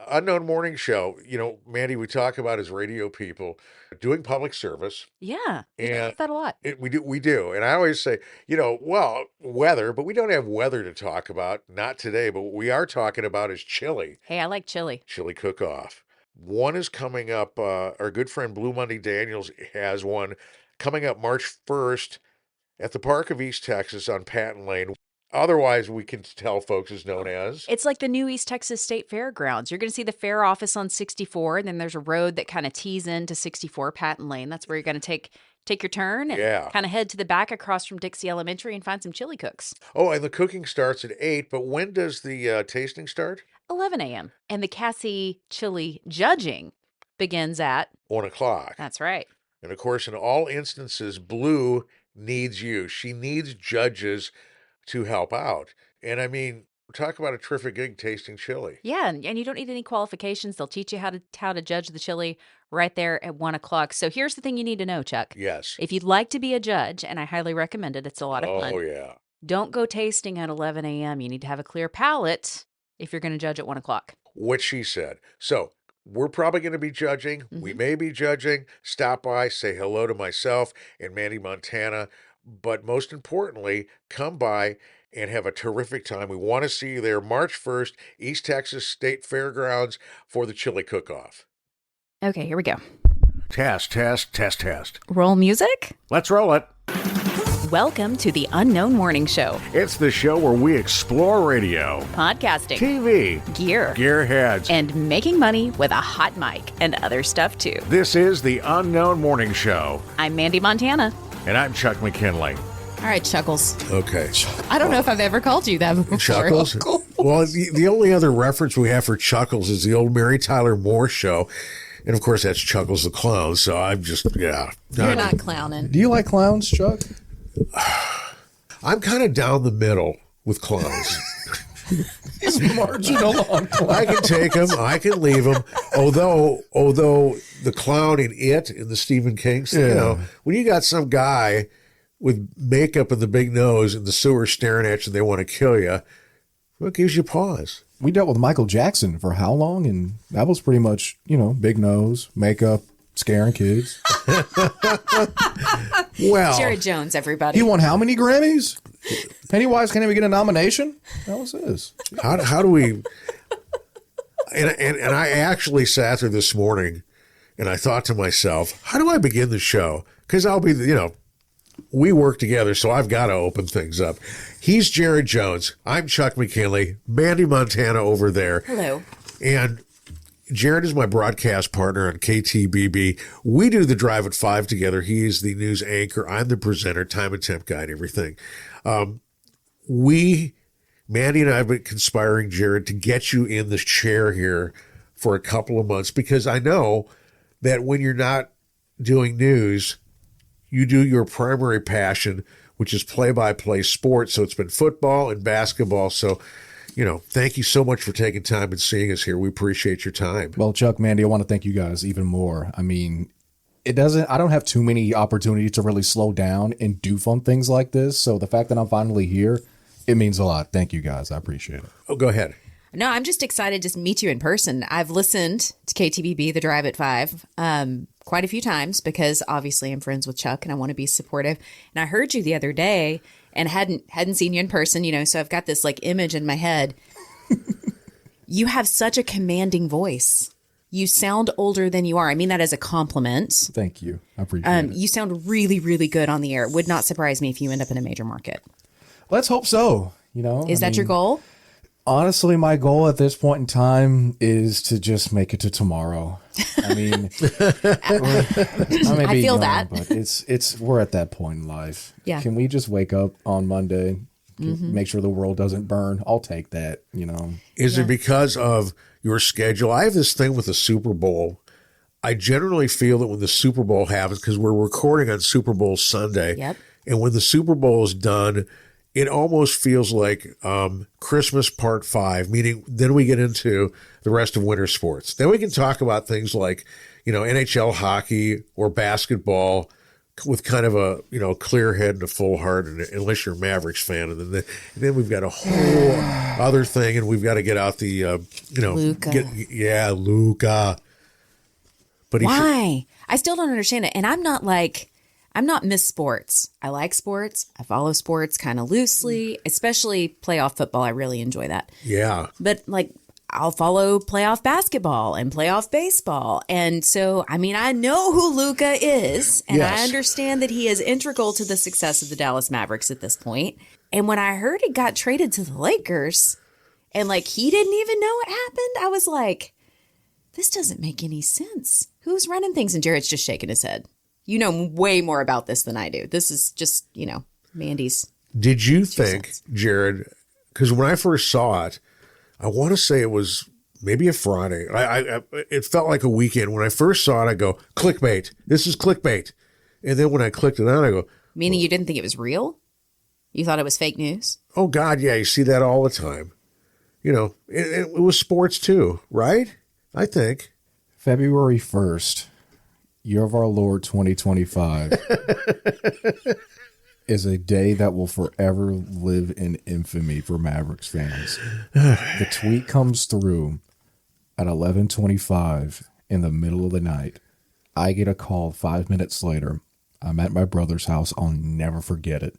Unknown Morning Show. Mandy, we talk about as radio people doing public service, Yeah, we talk and about that a lot. we do. And I always say, well, weather, but we don't have weather to talk about. Not today, but what we are talking about is chili, Hey, I like chili. chili cook-off. One is coming up. Our good friend Blue Monday Daniels has one coming up March 1st at the Park of East Texas on Patton Lane. Otherwise, we can tell folks is known as. It's like the new East Texas State Fairgrounds. You're going to see the fair office on 64, and then there's a road that kind of tees into 64 Patton Lane. That's where you're going to take your turn and Yeah. kind of head to the back across from Dixie Elementary and find some chili cooks. Oh, and the cooking starts at 8, but when does the tasting start? 11 a.m. And the Cassie chili judging begins at, 1 o'clock. that's right. And of course, in all instances, Blue needs you. She needs judges to help out. And I mean, talk about a terrific gig tasting chili. Yeah, and you don't need any qualifications. They'll teach you how to judge the chili right there at 1 o'clock. So here's the thing you need to know, Chuck. Yes. If you'd like to be a judge, and I highly recommend it, it's a lot of fun. Oh, yeah. Don't go tasting at 11 a.m. You need to have a clear palate if you're going to judge at 1 o'clock. What she said. So we're probably going to be judging. We may be judging. Stop by, say hello to myself and Mandee Montana. But most importantly, come by and have a terrific time. We want to see you there March 1st, East Texas State Fairgrounds for the chili cook-off. Okay, here we go. Test. Roll music. Let's roll it. Welcome to the Unknown Morning Show. It's the show where we explore radio, Podcasting, TV, gear, gearheads, and making money with a hot mic and other stuff too. This is the Unknown Morning Show. I'm Mandee Montana. And I'm Chuck McKinley. All right, Chuckles. Okay. I don't know if I've ever called you that before. Chuckles? Well, the only other reference we have for Chuckles is the old Mary Tyler Moore show. And of course, that's Chuckles the Clown. So I'm just, yeah. You're not clowning. Do you like clowns, Chuck? I'm kind of down the middle with clowns. He's marginal on clowns. I can take them. I can leave them. Although the clown in It, in the Stephen King, when you got some guy with makeup and the big nose in the sewer staring at you and they want to kill you, what gives you pause? We dealt with Michael Jackson for how long? And that was pretty much, big nose, makeup, scaring kids. Well, Jared Jones, everybody. He won how many Grammys? Pennywise can't even get a nomination? That was his. how do we... And I actually sat there this morning and I thought to myself, how do I begin the show? Because I'll be, we work together, so I've got to open things up. He's Jared Jones. I'm Chuck McKinley. Mandee Montana over there. Hello. And Jared is my broadcast partner on KTBB. We do the Drive at 5 together. He is the news anchor. I'm the presenter, time and temp guy, and everything. Mandee and I have been conspiring, Jared, to get you in the chair here for a couple of months because I know that when you're not doing news, you do your primary passion, which is play-by-play sports. So it's been football and basketball. So, thank you so much for taking time and seeing us here. We appreciate your time. Well, Chuck, Mandee, I want to thank you guys even more. I mean, I don't have too many opportunities to really slow down and do fun things like this. So the fact that I'm finally here, it means a lot. Thank you guys. I appreciate it. Oh, go ahead. No, I'm just excited to meet you in person. I've listened to KTBB, The Drive at 5, quite a few times because obviously I'm friends with Chuck and I want to be supportive. And I heard you the other day and hadn't seen you in person, so I've got this image in my head. You have such a commanding voice. You sound older than you are. I mean that as a compliment. Thank you. I appreciate it. You sound really, really good on the air. It would not surprise me if you end up in a major market. Let's hope so. Is that your goal? Honestly, my goal at this point in time is to just make it to tomorrow. I mean, I feel that, but we're at that point in life. Yeah. Can we just wake up on Monday, make sure the world doesn't burn? I'll take that. Is it because of your schedule? I have this thing with the Super Bowl. I generally feel that when the Super Bowl happens, because we're recording on Super Bowl Sunday, Yep. and when the Super Bowl is done, it almost feels like Christmas Part 5, meaning then we get into the rest of winter sports. Then we can talk about things like, NHL hockey or basketball with kind of a clear head and a full heart, and unless you're a Mavericks fan, and then we've got a whole other thing, and we've got to get out the Luka. Luka. But why? I still don't understand it, and I'm not Miss Sports. I like sports. I follow sports kind of loosely, especially playoff football. I really enjoy that. Yeah, but like, I'll follow playoff basketball and playoff baseball. And so, I mean, I know who Luka is, and Yes. I understand that he is integral to the success of the Dallas Mavericks at this point. And when I heard he got traded to the Lakers and like he didn't even know it happened, I was like, this doesn't make any sense. Who's running things? And Jared's just shaking his head. You know way more about this than I do. This is just, Mandy's. Did you think, cents. Jared, because when I first saw it, I want to say it was maybe a Friday. It felt like a weekend. When I first saw it, I go, clickbait. This is clickbait. And then when I clicked it on, I go, Meaning you didn't think it was real? You thought it was fake news? oh, God, yeah, you see that all the time. It was sports too, right? I think. February 1st, year of our Lord 2025, is a day that will forever live in infamy for Mavericks fans. The tweet comes through at 11:25 in the middle of the night. I get a call 5 minutes later. I'm at my brother's house. I'll never forget it.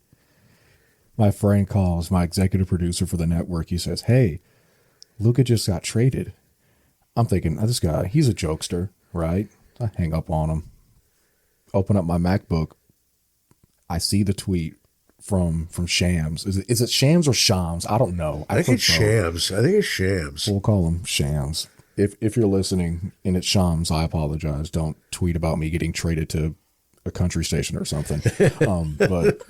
My friend calls, my executive producer for the network. He says, hey, Luka just got traded. I'm thinking, this guy, he's a jokester, right? I hang up on him. Open up my MacBook. I see the tweet from Shams. Is it Shams or Shams? I don't know. I think it's Shams. We'll call him Shams. If you're listening and it's Shams, I apologize. Don't tweet about me getting traded to a country station or something. But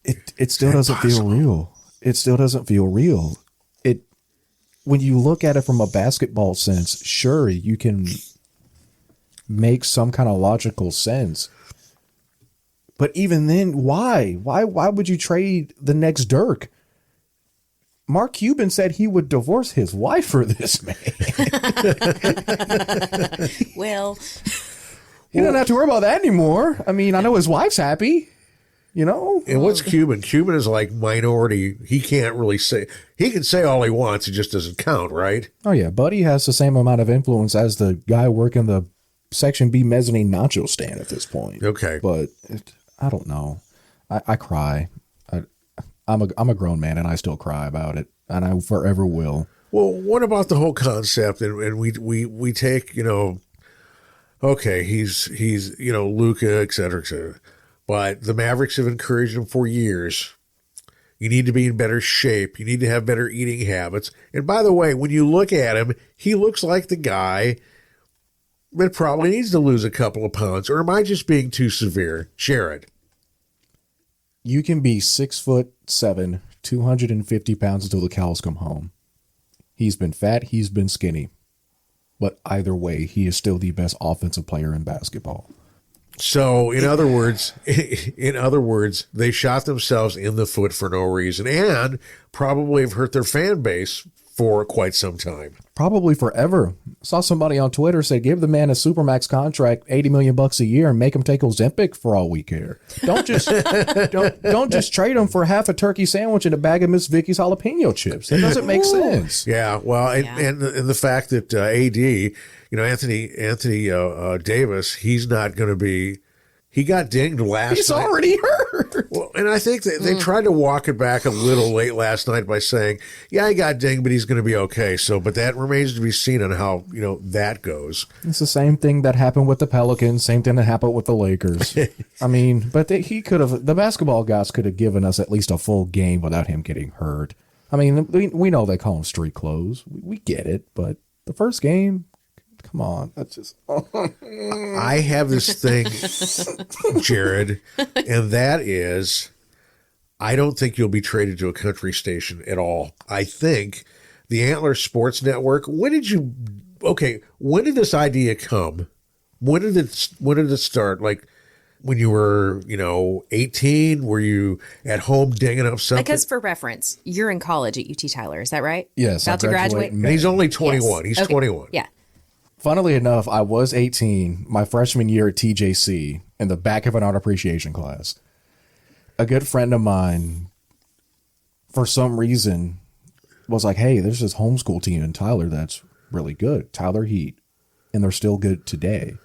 it still doesn't feel real. It still doesn't feel real. When you look at it from a basketball sense, sure, you can make some kind of logical sense. But even then, why? Why would you trade the next Dirk? Mark Cuban said he would divorce his wife for this man. Well, You don't have to worry about that anymore. I mean, I know his wife's happy, And what's Cuban? Cuban is like minority. He can't really say. He can say all he wants. It just doesn't count, right? Oh, yeah. Buddy has the same amount of influence as the guy working the Section B mezzanine nacho stand at this point. Okay. But I don't know. I cry. I'm a grown man, and I still cry about it, and I forever will. Well, what about the whole concept? And we take, okay, he's Luka, et cetera, et cetera. But the Mavericks have encouraged him for years. You need to be in better shape. You need to have better eating habits. And by the way, when you look at him, he looks like the guy that probably needs to lose a couple of pounds. Or am I just being too severe? Jared. You can be 6'7", 250 pounds until the cows come home. He's been fat. He's been skinny. But either way, he is still the best offensive player in basketball. So, in other words, they shot themselves in the foot for no reason and probably have hurt their fan base for quite some time. Probably forever. Saw somebody on Twitter say, give the man a Supermax contract, $80 million a year, and make him take Ozempic for all we care. Don't just don't just trade him for half a turkey sandwich and a bag of Miss Vicky's jalapeno chips. That doesn't make sense. Yeah, well, and the fact that AD, Anthony Davis, he's not going to be. He got dinged last He's night. already hurt. Well, and I think that they tried to walk it back a little late last night by saying, yeah, he got dinged, but he's going to be okay. So, but that remains to be seen on how, that goes. It's the same thing that happened with the Pelicans, same thing that happened with the Lakers. I mean, but the basketball guys could have given us at least a full game without him getting hurt. I mean, we know they call them street clothes. We get it, but the first game, come on. That's just. I have this thing, Jared, and that is, I don't think you'll be traded to a country station at all. I think the Antler Sports Network. When did this idea come? When did it start? Like when you were, 18? Were you at home dinging up something? because for reference, you're in college at UT Tyler. Is that right? Yes, About to graduate? in May. And he's only 21. Yes. He's Okay. 21. Yeah. Funnily enough, I was 18 my freshman year at TJC in the back of an art appreciation class. A good friend of mine, for some reason, was like, hey, there's this homeschool team in Tyler that's really good, Tyler Heat, and they're still good today.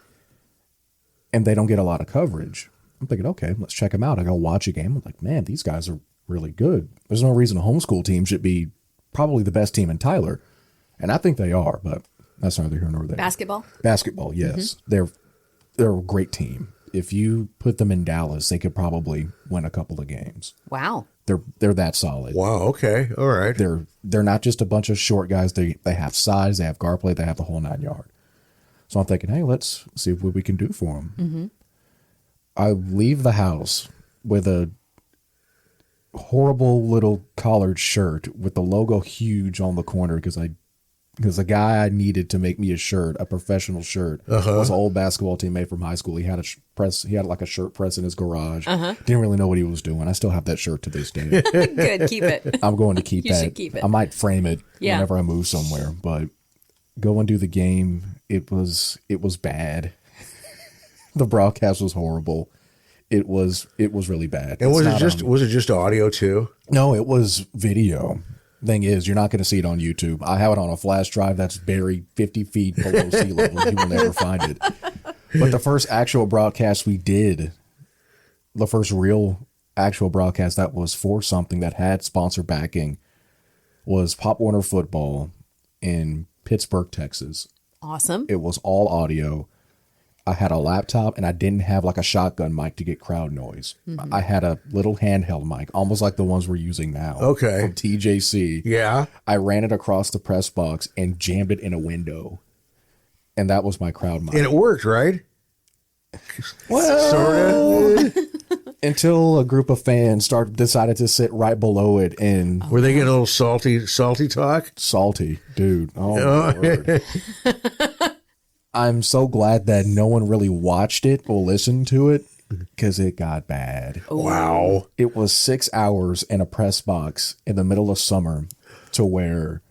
And they don't get a lot of coverage. I'm thinking, okay, let's check them out. I go watch a game. I'm like, man, these guys are really good. There's no reason a homeschool team should be probably the best team in Tyler. And I think they are, but that's neither here nor there. Basketball, yes. They're a great team. If you put them in Dallas, they could probably win a couple of games. Wow. They're that solid. Wow. Okay. All right. They're not just a bunch of short guys. They have size. They have guard play. They have the whole 9 yard. So I'm thinking, hey, let's see what we can do for them. Mm-hmm. I leave the house with a horrible little collared shirt with the logo huge on the corner because the guy I needed to make me a shirt, a professional shirt, was an old basketball teammate from high school. He had like a shirt press in his garage. Didn't really know what he was doing. I still have that shirt to this day. Good, keep it. I'm going to keep You that. should keep it. I might frame it whenever I move somewhere, but go and do the game. It was bad. The broadcast was horrible. It was really bad. And was it just audio too? No, it was video. Thing is, you're not going to see it on YouTube. I have it on a flash drive that's buried 50 feet below sea level. You will never find it. But the first actual broadcast we did, the first real actual broadcast that was for something that had sponsor backing, was Pop Warner Football in Pittsburgh, Texas. Awesome. It was all audio. I had a laptop and I didn't have like a shotgun mic to get crowd noise. Mm-hmm. I had a little handheld mic, almost like the ones we're using now. Okay. From TJC. Yeah. I ran it across the press box and jammed it in a window. And that was my crowd mic. And it worked, right? Well, sort of. Until a group of fans decided to sit right below it and were they getting a little salty talk? Salty, dude. Oh my word. I'm so glad that no one really watched it or listened to it because it got bad. Wow. It was 6 hours in a press box in the middle of summer to where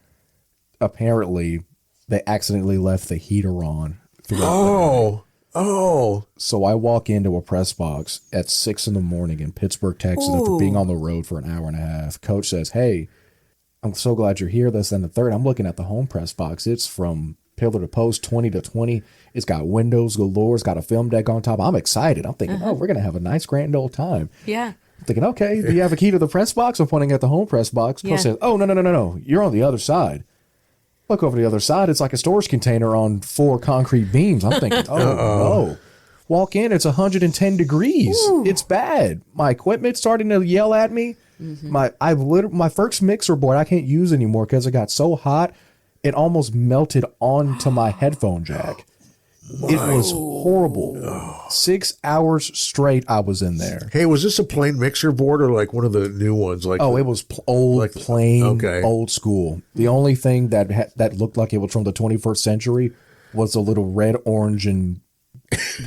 apparently they accidentally left the heater on. Oh. So I walk into a press box at 6 a.m. in Pittsburgh, Texas, after being on the road for an hour and a half. Coach says, hey, I'm so glad you're here. This and the third. I'm looking at the home press box. It's from pillar to post, 20 to 20. It's got windows galore. It's got a film deck on top. I'm excited. I'm thinking, we're going to have a nice grand old time. Yeah. I'm thinking, okay, do you have a key to the press box? I'm pointing at the home press box. Coach says, oh, no. You're on the other side. Look over the other side. It's like a storage container on 4 concrete beams. I'm thinking, no. Walk in. It's 110 degrees. Ooh. It's bad. My equipment's starting to yell at me. Mm-hmm. My first mixer board I can't use anymore because it got so hot. It almost melted onto my headphone jack. It was horrible. 6 hours straight I was in there. Hey, was this a plain mixer board or like one of the new ones? Like it was old school. The only thing that looked like it was from the 21st century was a little red, orange, and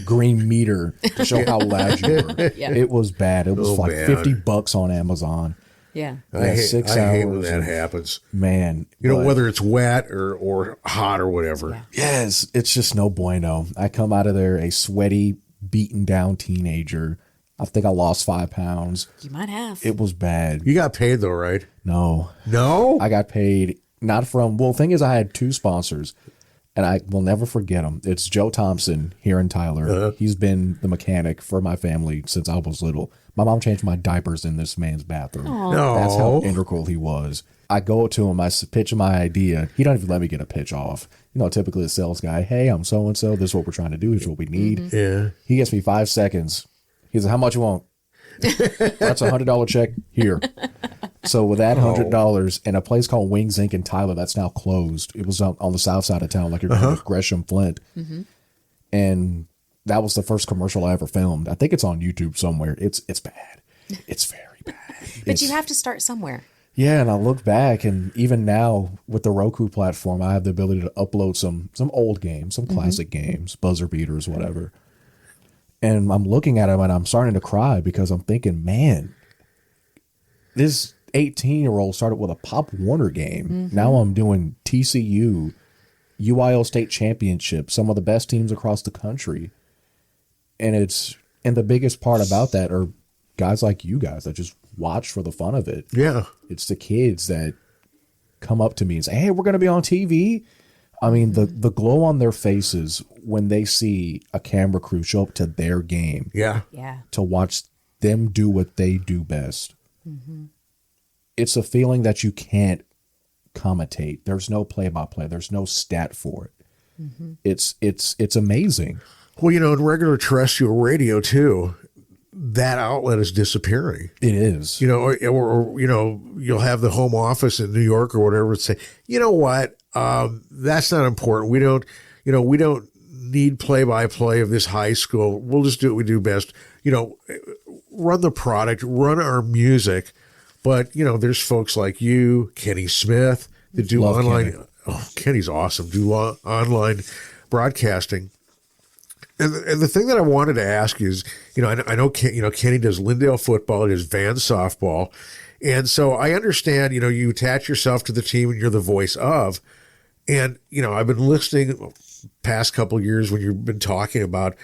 green meter to show how loud you were. Yeah. It was bad. It was $50 on Amazon. Yeah. I hate when that happens. Man. Whether it's wet or hot or whatever. Yeah. Yes. It's just no bueno. I come out of there a sweaty, beaten down teenager. I think I lost 5 pounds. You might have. It was bad. You got paid though, right? No. No? I got paid not from, the thing is I had 2 sponsors and I will never forget them. It's Joe Thompson here in Tyler. He's been the mechanic for my family since I was little. My mom changed my diapers in this man's bathroom. No. That's how integral he was. I go to him, I pitch my idea. He don't even let me get a pitch off. Typically a sales guy, hey, I'm so-and-so. This is what we're trying to do. This is what we need. Mm-hmm. Yeah. He gets me 5 seconds. He says, how much you want? That's $100 check here. So with that $100 and a place called Wings Inc. in Tyler that's now closed. It was on the south side of town, like you're going with Gresham Flint. Mm-hmm. And that was the first commercial I ever filmed. I think it's on YouTube somewhere. It's bad. It's very bad. But you have to start somewhere. Yeah, and I look back, and even now with the Roku platform, I have the ability to upload some old games, some classic games, buzzer beaters, whatever. And I'm looking at them, and I'm starting to cry because I'm thinking, man, this 18-year-old started with a Pop Warner game. Mm-hmm. Now I'm doing TCU, UIL state championship, some of the best teams across the country. And the biggest part about that are guys like you guys that just watch for the fun of it. Yeah. It's the kids that come up to me and say, hey, we're going to be on TV. I mean, the glow on their faces when they see a camera crew show up to their game. Yeah. Yeah. To watch them do what they do best. Mm-hmm. It's a feeling that you can't commentate. There's no play-by-play. There's no stat for it. Mm-hmm. It's amazing. Well, in regular terrestrial radio too, that outlet is disappearing. It is. Or you'll have the home office in New York or whatever and say, you know what, that's not important. We don't need play-by-play of this high school. We'll just do what we do best. Run the product, run our music. But, there's folks like you, Kenny Smith, that do Love online. Kenny. Oh, Kenny's awesome. Do online broadcasting. And the thing that I wanted to ask you is, I know Kenny does Lindale football, he does Van softball. And so I understand, you attach yourself to the team and you're the voice of. And, I've been listening past couple of years when you've been talking about,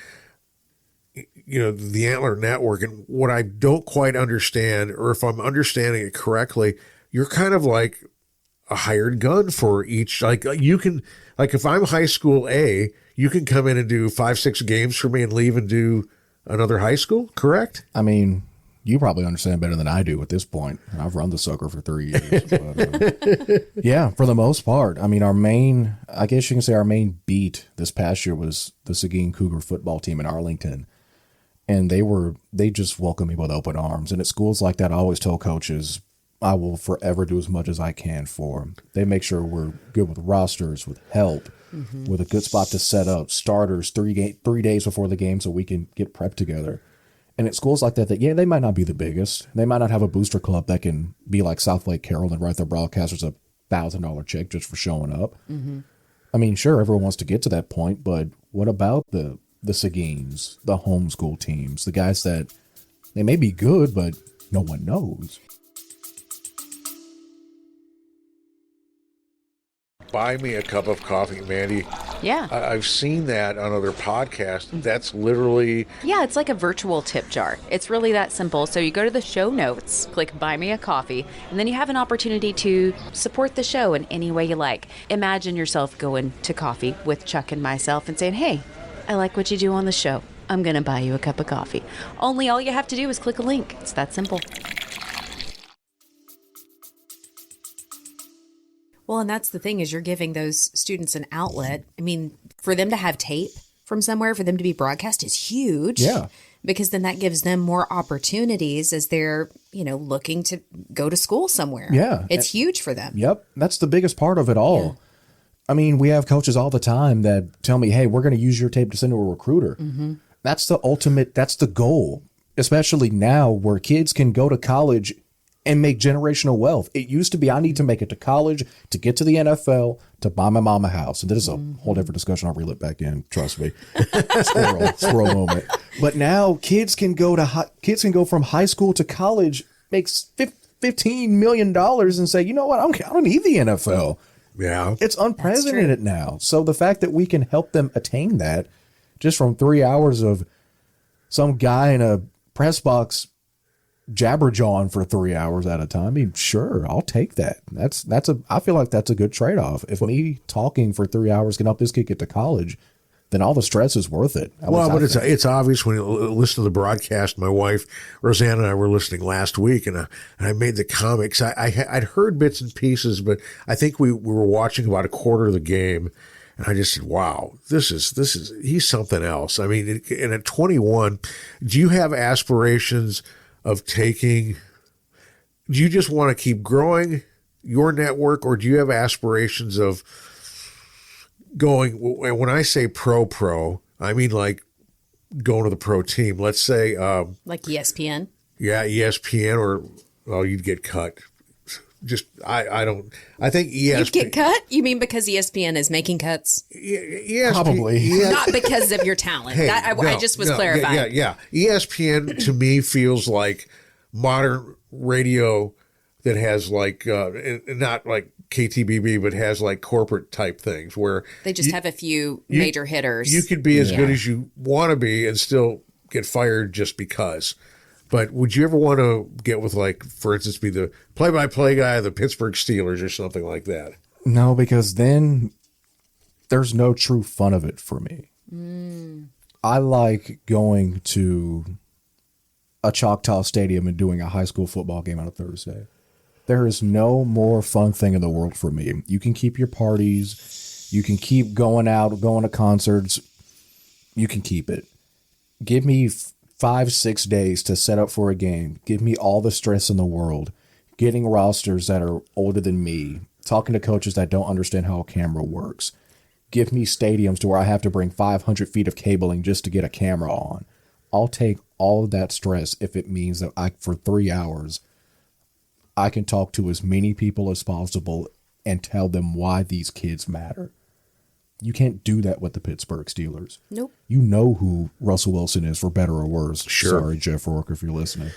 the Antler Network, and what I don't quite understand, or if I'm understanding it correctly, you're kind of like a hired gun for each. Like you can, like if I'm high school A, you can come in and do 5-6 games for me and leave and do another high school, correct? I mean, you probably understand better than I do at this point. I've run the sucker for 3 years. But, yeah, for the most part. I mean, our main beat this past year was the Seguin Cougar football team in Arlington. And they just welcome me with open arms. And at schools like that, I always tell coaches, I will forever do as much as I can for them. They make sure we're good with rosters, with help, with a good spot to set up, starters 3 days before the game so we can get prepped together. And at schools like that, they might not be the biggest. They might not have a booster club that can be like South Lake Carroll and write their broadcasters $1,000 check just for showing up. Mm-hmm. I mean, sure, everyone wants to get to that point, but what about the Seguins, the homeschool teams, the guys that they may be good, but no one knows? Buy me a cup of coffee, Mandee. Yeah. I've seen that on other podcasts. That's literally... Yeah, it's like a virtual tip jar. It's really that simple. So you go to the show notes, click Buy Me a Coffee, and then you have an opportunity to support the show in any way you like. Imagine yourself going to coffee with Chuck and myself and saying, hey, I like what you do on the show. I'm going to buy you a cup of coffee. Only all you have to do is click a link. It's that simple. Well, and that's the thing, is you're giving those students an outlet. I mean, for them to have tape from somewhere, for them to be broadcast is huge. Yeah. Because then that gives them more opportunities as they're, looking to go to school somewhere. Yeah. It's huge for them. Yep. That's the biggest part of it all. Yeah. I mean, we have coaches all the time that tell me, hey, we're going to use your tape to send to a recruiter. Mm-hmm. That's the ultimate, that's the goal, especially now where kids can go to college and make generational wealth. It used to be, I need to make it to college to get to the NFL to buy my mom a house. And this is a whole different discussion. I'll reel it back in. Trust me. Squirrel moment. But now kids can go from high school to college, makes $15 million and say, you know what? I don't need the NFL. Yeah. It's unprecedented now. So the fact that we can help them attain that just from 3 hours of some guy in a press box jabberjawing for 3 hours at a time. I mean, sure, I'll take that. I feel like that's a good trade-off. If me talking for 3 hours can help this kid get to college, then all the stress is worth it. Well, but it's obvious when you listen to the broadcast. My wife, Rosanna, and I were listening last week, and I made the comics. I'd heard bits and pieces, but I think we were watching about a quarter of the game, and I just said, wow, this is he's something else. I mean, and at 21, do you have aspirations of do you just want to keep growing your network, or do you have aspirations of going, when I say pro, I mean like going to the pro team, let's say, like ESPN. Yeah. ESPN, or, well, you'd get cut. Just, I think ESPN. You'd get cut? You mean because ESPN is making cuts? ESPN, probably. Not because of your talent. Hey, I just was clarifying. Yeah. ESPN to me feels like modern radio that has like, not like KTBB, but has like corporate type things where They just have a few major hitters. you could be as good as you want to be and still get fired just because. But would you ever want to get with, like, for instance, be the play-by-play guy of the Pittsburgh Steelers or something like that? No, because then there's no true fun of it for me. I like going to a Choctaw Stadium and doing a high school football game on a Thursday. There is no more fun thing in the world for me. You can keep your parties. You can keep going out, going to concerts. You can keep it. Give me 5-6 days to set up for a game. Give me all the stress in the world. Getting rosters that are older than me. Talking to coaches that don't understand how a camera works. Give me stadiums to where I have to bring 500 feet of cabling just to get a camera on. I'll take all of that stress if it means that for 3 hours, I can talk to as many people as possible and tell them why these kids matter. You can't do that with the Pittsburgh Steelers. Nope. You know who Russell Wilson is, for better or worse. Sure. Sorry, Jeff Rourke, if you're listening.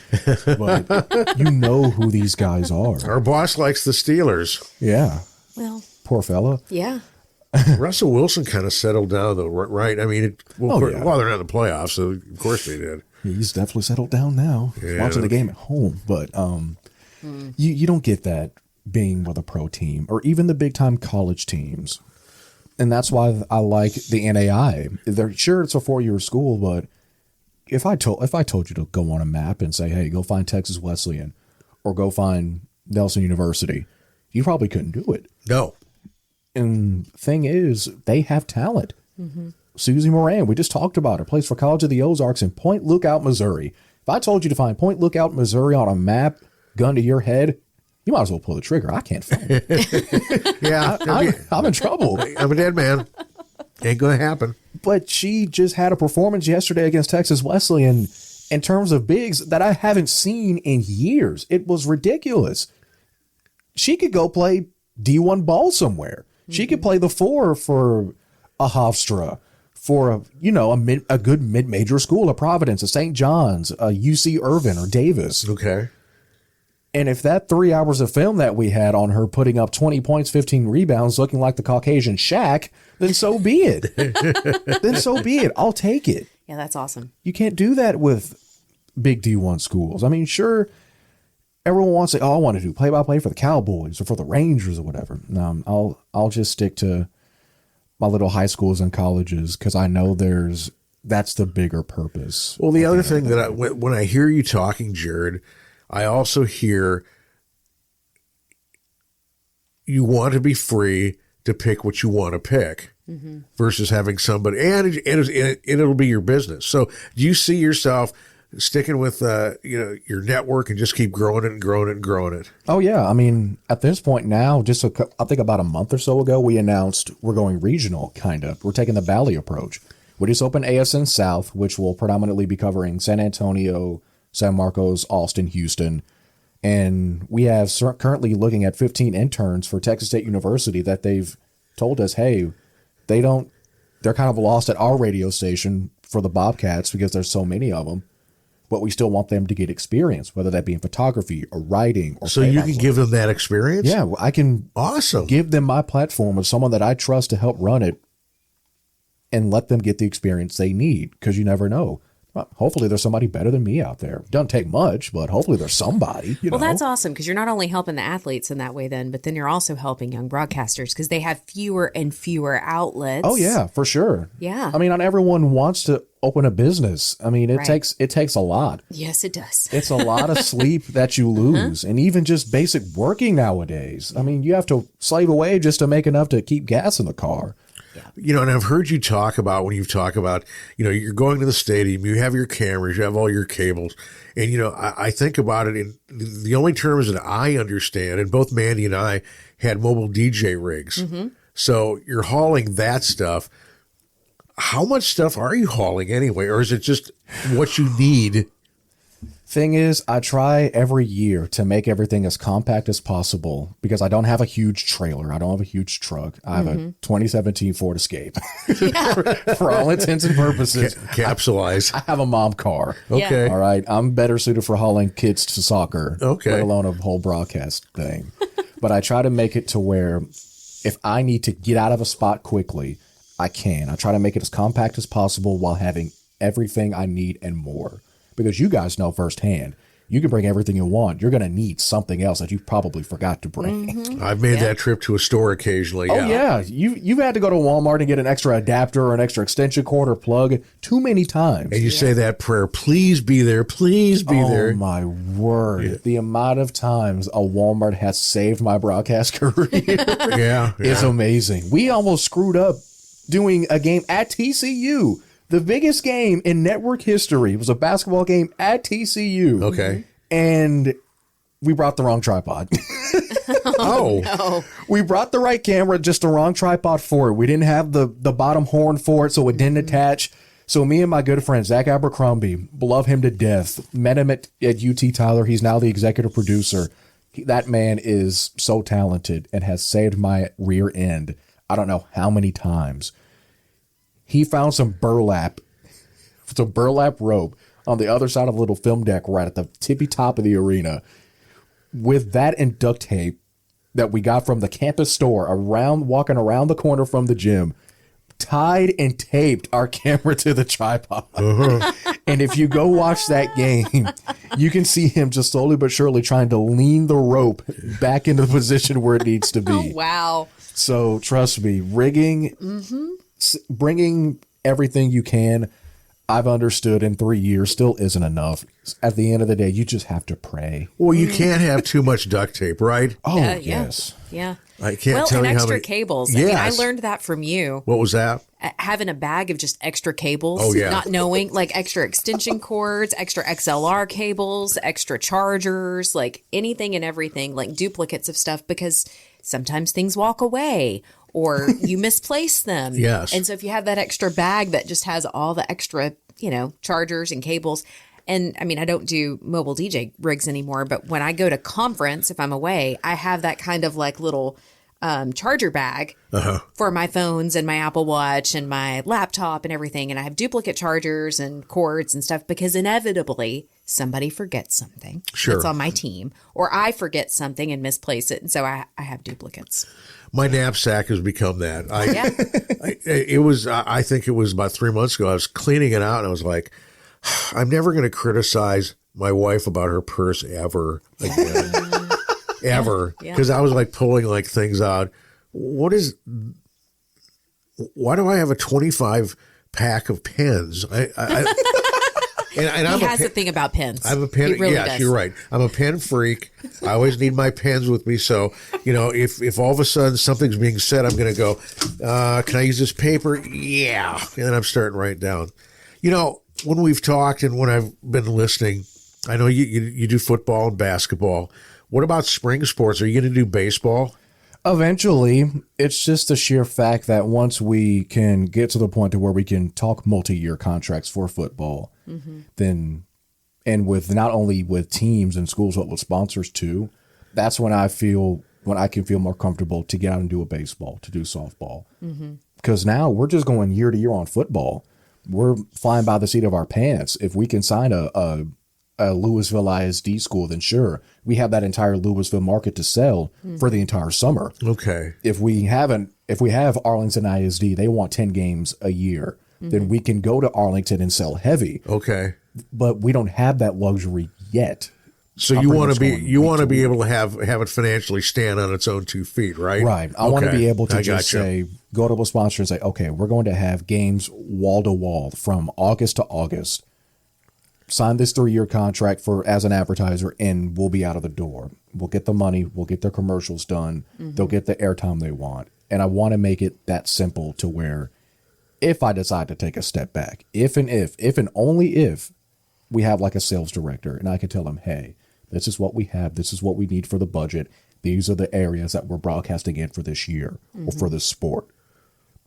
But you know who these guys are. Our boss likes the Steelers. Yeah. Well, Poor fella. yeah. Russell Wilson kind of settled down, though, right? I mean, well, they're not in the playoffs, so of course they did. He's definitely settled down now. Yeah. Watching the game at home. But you don't get that being with a pro team or even the big-time college teams. And that's why I like the NAI. They're sure it's a 4-year school, but if I told you to go on a map and say, hey, go find Texas Wesleyan or go find Nelson University, you probably couldn't do it. No. And thing is, they have talent. Susie Moran, we just talked about her, plays for College of the Ozarks in Point Lookout, Missouri. If I told you to find Point Lookout, Missouri on a map, gun to your head, you might as well pull the trigger. I can't find it. Yeah. I'm in trouble. I'm a dead man. Ain't going to happen. But she just had a performance yesterday against Texas Wesleyan in terms of bigs that I haven't seen in years. It was ridiculous. She could go play D1 ball somewhere. She could play the 4 for a Hofstra, for a good mid-major school, a Providence, a St. John's, a UC Irvine or Davis. Okay. And if that 3 hours of film that we had on her putting up 20 points, 15 rebounds, looking like the Caucasian Shaq, then so be it. Then so be it. I'll take it. Yeah, that's awesome. You can't do that with big D1 schools. I mean, sure, everyone wants to say, I want to do play-by-play for the Cowboys or for the Rangers or whatever. No, I'll just stick to my little high schools and colleges because I know that's the bigger purpose. Well, the other thing that when I hear you talking, Jared, I also hear you want to be free to pick what you want to pick versus having somebody, and it'll be your business. So do you see yourself sticking with your network and just keep growing it and growing it and growing it? Oh, yeah. I mean, at this point now, I think about a month or so ago, we announced we're going regional, kind of. We're taking the Valley approach. We just opened ASN South, which will predominantly be covering San Antonio, San Marcos, Austin, Houston. And we have currently looking at 15 interns for Texas State University that they've told us, hey, they're kind of lost at our radio station for the Bobcats because there's so many of them. But we still want them to get experience, whether that be in photography or writing. Or so you can give them that experience? Yeah, I can give them my platform of someone that I trust to help run it and let them get the experience they need because you never know. Well, hopefully there's somebody better than me out there. Doesn't take much, but hopefully there's somebody. Well, that's awesome because you're not only helping the athletes in that way then, but then you're also helping young broadcasters because they have fewer and fewer outlets. Oh, yeah, for sure. Yeah. I mean, not everyone wants to open a business. I mean, it takes a lot. Yes, it does. It's a lot of sleep that you lose and even just basic working nowadays. I mean, you have to slave away just to make enough to keep gas in the car. And I've heard you talk about when you've talked about, you're going to the stadium, you have your cameras, you have all your cables. And, I think about it in the only terms that I understand, and both Mandee and I had mobile DJ rigs. So you're hauling that stuff. How much stuff are you hauling anyway? Or is it just what you need? Thing is, I try every year to make everything as compact as possible because I don't have a huge trailer. I don't have a huge truck. I have a 2017 Ford Escape. For all intents and purposes. Capsulize. I have a mom car. Okay. All right. I'm better suited for hauling kids to soccer. Okay. Let alone a whole broadcast thing. but I try to make it to where if I need to get out of a spot quickly, I can. I try to make it as compact as possible while having everything I need and more. Because you guys know firsthand, you can bring everything you want. You're going to need something else that you probably forgot to bring. I've made that trip to a store occasionally. Oh, yeah. You've had to go to Walmart and get an extra adapter or an extra extension cord or plug too many times. And you say that prayer, please be there, please be there. Oh, my word. Yeah. The amount of times a Walmart has saved my broadcast career is amazing. We almost screwed up doing a game at TCU. The biggest game in network history was a basketball game at TCU. Okay. And we brought the wrong tripod. No. We brought the right camera, just the wrong tripod for it. We didn't have the bottom horn for it, so it didn't attach. So me and my good friend, Zach Abercrombie, love him to death. Met him at UT Tyler. He's now the executive producer. That man is so talented and has saved my rear end. I don't know how many times. He found some burlap rope on the other side of a little film deck right at the tippy top of the arena. With that and duct tape that we got from the campus store walking around the corner from the gym, tied and taped our camera to the tripod. And if you go watch that game, you can see him just slowly but surely trying to lean the rope back into the position where it needs to be. Oh, wow. So trust me, rigging, bringing everything you can, I've understood in 3 years still isn't enough. At the end of the day, you just have to pray. Well, you can't have too much duct tape, right? Oh, Yeah. yes. Yeah. I can't tell and you how extra many cables. Yes. I mean, I learned that from you. What was that? Having a bag of just extra cables. Oh, yeah. Not knowing, like extra extension cords, extra XLR cables, extra chargers, like anything and everything, like duplicates of stuff, because sometimes things walk away or you misplace them. Yes. And so if you have that extra bag that just has all the extra, chargers and cables. And I mean, I don't do mobile DJ rigs anymore, but when I go to conference, if I'm away, I have that kind of like little charger bag for my phones and my Apple Watch and my laptop and everything. And I have duplicate chargers and cords and stuff because inevitably somebody forgets something that's on my team, or I forget something and misplace it. And so I have duplicates. My knapsack has become that. Yeah. I think it was about 3 months ago. I was cleaning it out and I was like, I'm never going to criticize my wife about her purse ever again. Ever. Because I was like pulling like things out. Why do I have a 25 pack of pens? He has a thing about pens. I'm a pen. He really yes, does. You're right. I'm a pen freak. I always need my pens with me. So, if all of a sudden something's being said, I'm going to go, can I use this paper? Yeah. And then I'm starting to write down. When we've talked and when I've been listening, I know you do football and basketball. What about spring sports? Are you going to do baseball? Eventually, it's just the sheer fact that once we can get to the point to where we can talk multi-year contracts for football, then, and with not only with teams and schools, but with sponsors too, that's when I can feel more comfortable to get out and do a baseball, to do softball. Because now we're just going year to year on football. We're flying by the seat of our pants. If we can sign a Louisville ISD school, then sure, we have that entire Louisville market to sell for the entire summer. Okay. If we have Arlington ISD, they want 10 games a year, then we can go to Arlington and sell heavy. Okay. But we don't have that luxury yet. So you want to be able to have it financially stand on its own 2 feet, right? Right. I want to be able to just say, go to a sponsor and say, okay, we're going to have games wall to wall from August to August. Sign this 3-year contract as an advertiser, and we'll be out of the door. We'll get the money. We'll get their commercials done. They'll get the airtime they want. And I want to make it that simple to where if I decide to take a step back, if and only if we have like a sales director and I can tell them, hey, this is what we have. This is what we need for the budget. These are the areas that we're broadcasting in for this year or for this sport.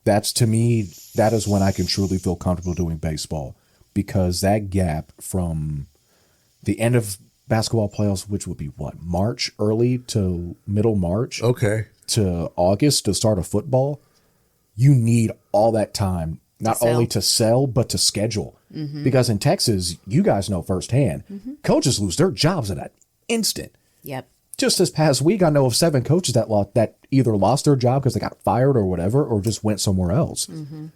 That's, to me, that is when I can truly feel comfortable doing baseball. Because that gap from the end of basketball playoffs, which would be what, March, early to middle March, to August to start a football, you need all that time, not only to sell, but to schedule. Because in Texas, you guys know firsthand, coaches lose their jobs in an instant. Yep. Just this past week, I know of 7 coaches that either lost their job because they got fired or whatever, or just went somewhere else. Mm-hmm.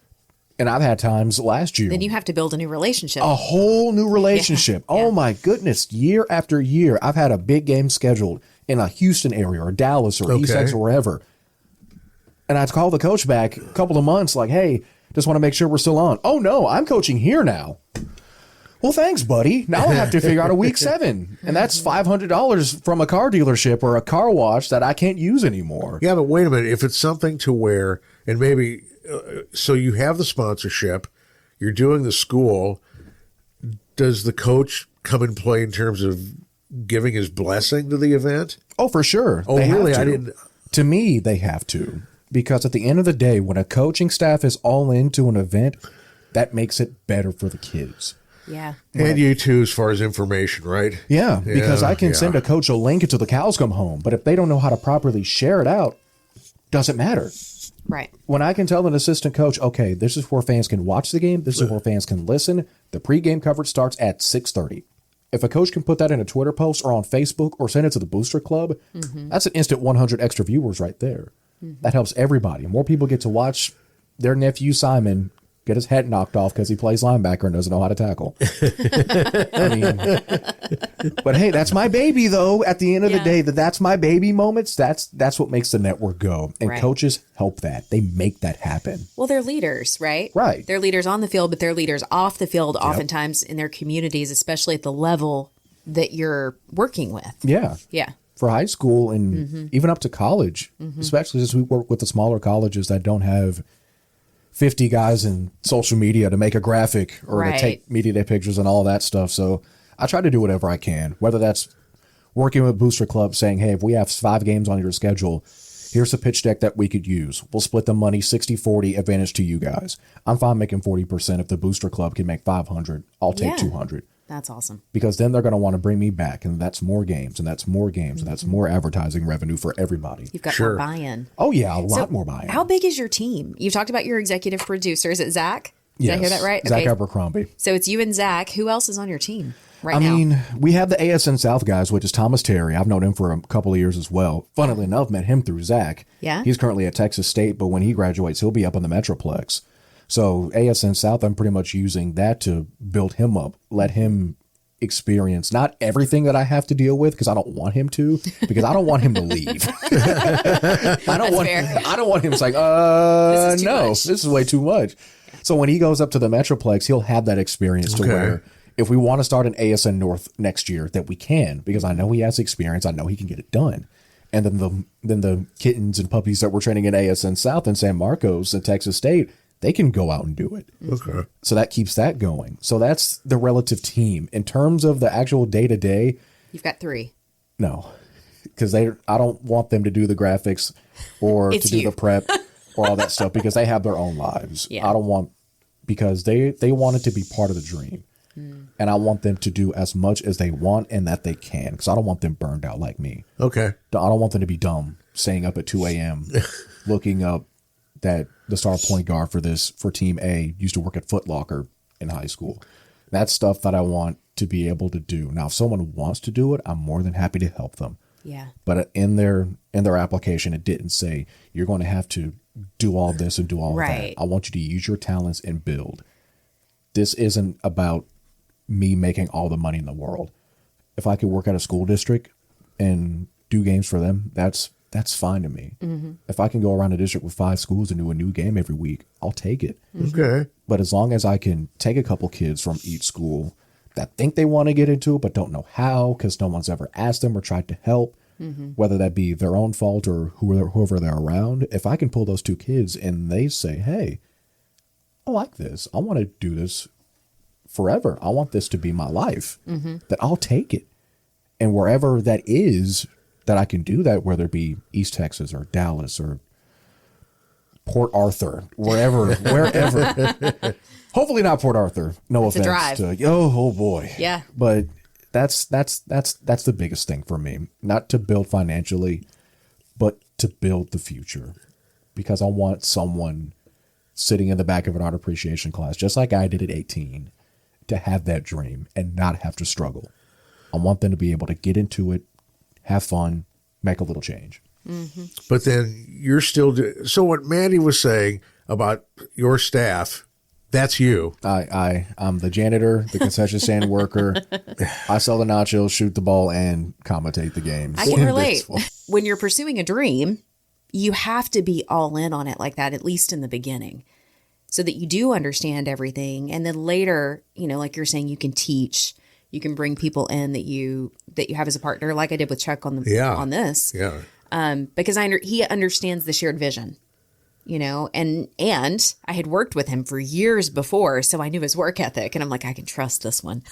And I've had times last year. Then you have to build a new relationship. A whole new relationship. Yeah. Oh my goodness. Year after year, I've had a big game scheduled in a Houston area or Dallas or East Texas or wherever. And I'd call the coach back a couple of months like, hey, just want to make sure we're still on. Oh no, I'm coaching here now. Well, thanks, buddy. Now I have to figure out a week 7. And that's $500 from a car dealership or a car wash that I can't use anymore. Yeah, but wait a minute. If it's something to where, and maybe, so you have the sponsorship, you're doing the school, does the coach come and play in terms of giving his blessing to the event? Oh, for sure. Oh, They really? have I to. didn't. To me, they have to. Because at the end of the day, when a coaching staff is all into an event, that makes it better for the kids. Yeah. And you too, as far as information, right? Yeah, because I can send yeah. a coach a link until the cows come home. But if they don't know how to properly share it out, doesn't matter. Right. When I can tell an assistant coach, okay, this is where fans can watch the game, this is where fans can listen. The pregame coverage starts at 6:30. If a coach can put that in a Twitter post or on Facebook or send it to the Booster Club, that's an instant 100 extra viewers right there. That helps everybody. More people get to watch their nephew Simon get his head knocked off because he plays linebacker and doesn't know how to tackle. I mean, but hey, that's my baby, though. At the end of the day, that's my baby moments. That's what makes the network go. And coaches help that. They make that happen. Well, they're leaders, right? Right. They're leaders on the field, but they're leaders off the field oftentimes in their communities, especially at the level that you're working with. Yeah. Yeah. For high school and even up to college, especially as we work with the smaller colleges that don't have 50 guys in social media to make a graphic or to take media day pictures and all that stuff. So I try to do whatever I can, whether that's working with Booster Club saying, hey, if we have 5 games on your schedule, here's a pitch deck that we could use. We'll split the money 60-40 advantage to you guys. I'm fine making 40%. If the Booster Club can make 500, I'll take 200. That's awesome. Because then they're going to want to bring me back, and that's more games, and that's more games, and that's more advertising revenue for everybody. You've got more buy-in. Oh, yeah, a lot more buy-in. How big is your team? You've talked about your executive producer. Is it Zach? Did I hear that right? Zach Abercrombie. So it's you and Zach. Who else is on your team now? I mean, we have the ASN South guys, which is Thomas Terry. I've known him for a couple of years as well. Funnily enough, met him through Zach. Yeah. He's currently at Texas State, but when he graduates, he'll be up in the Metroplex. So ASN South, I'm pretty much using that to build him up, let him experience not everything that I have to deal with, because I don't want him to, because I don't want him to leave. I don't want him saying, this is way too much. So when he goes up to the Metroplex, he'll have that experience to where if we want to start an ASN North next year, that we can, because I know he has experience. I know he can get it done. And then the kittens and puppies that we're training at ASN South and San Marcos and Texas State, they can go out and do it. Okay. So that keeps that going. So that's the relative team. In terms of the actual day-to-day. You've got 3. No, because I don't want them to do the graphics or to do the prep or all that stuff, because they have their own lives. Yeah. I don't want, because they want it to be part of the dream. And I want them to do as much as they want and that they can, because I don't want them burned out like me. Okay. I don't want them to be dumb, staying up at 2 a.m., looking up that the star point guard for Team A used to work at Foot Locker in high school. That's stuff that I want to be able to do. Now, if someone wants to do it, I'm more than happy to help them. Yeah. But in their application, it didn't say you're going to have to do all this and do all of that. I want you to use your talents and build. This isn't about me making all the money in the world. If I could work at a school district and do games for them, that's fine to me. If I can go around a district with 5 schools and do a new game every week, I'll take it. Okay. But as long as I can take a couple kids from each school that think they want to get into it but don't know how, because no one's ever asked them or tried to help, whether that be their own fault or whoever they're around, if I can pull those 2 kids and they say, hey, I like this, I want to do this forever, I want this to be my life, that I'll take it. And wherever that is, that I can do that, whether it be East Texas or Dallas or Port Arthur, wherever. Hopefully not Port Arthur. No It's offense a drive. to oh boy. Yeah. But that's the biggest thing for me. Not to build financially, but to build the future. Because I want someone sitting in the back of an art appreciation class, just like I did at 18, to have that dream and not have to struggle. I want them to be able to get into it, have fun, make a little change. But then you're still so what Mandy was saying about your staff, that's you. I'm the janitor, the concession stand worker. I sell the nachos, shoot the ball, and commentate the games. I can relate. When you're pursuing a dream, you have to be all in on it like that, at least in the beginning, so that you do understand everything. And then later, like you're saying, you can teach, you can bring people in that you have as a partner, like I did with Chuck on this. Yeah. Because he understands the shared vision, and I had worked with him for years before, so I knew his work ethic, and I'm like, I can trust this one.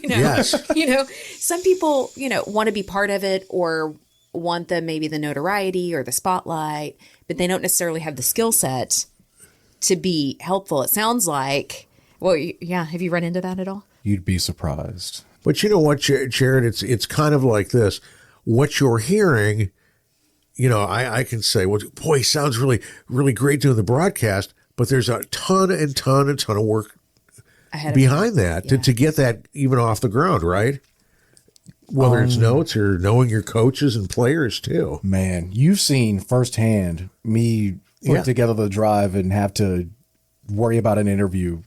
Yes. Some people, want to be part of it or want maybe the notoriety or the spotlight, but they don't necessarily have the skill set to be helpful. It sounds like, well, yeah. Have you run into that at all? You'd be surprised. But you know what, Jared, it's kind of like this. What you're hearing, I can say, well, boy, he sounds really, really great doing the broadcast, but there's a ton of work behind that to get that even off the ground, right? Whether it's notes or knowing your coaches and players too. Man, you've seen firsthand me put together the drive and have to worry about an interview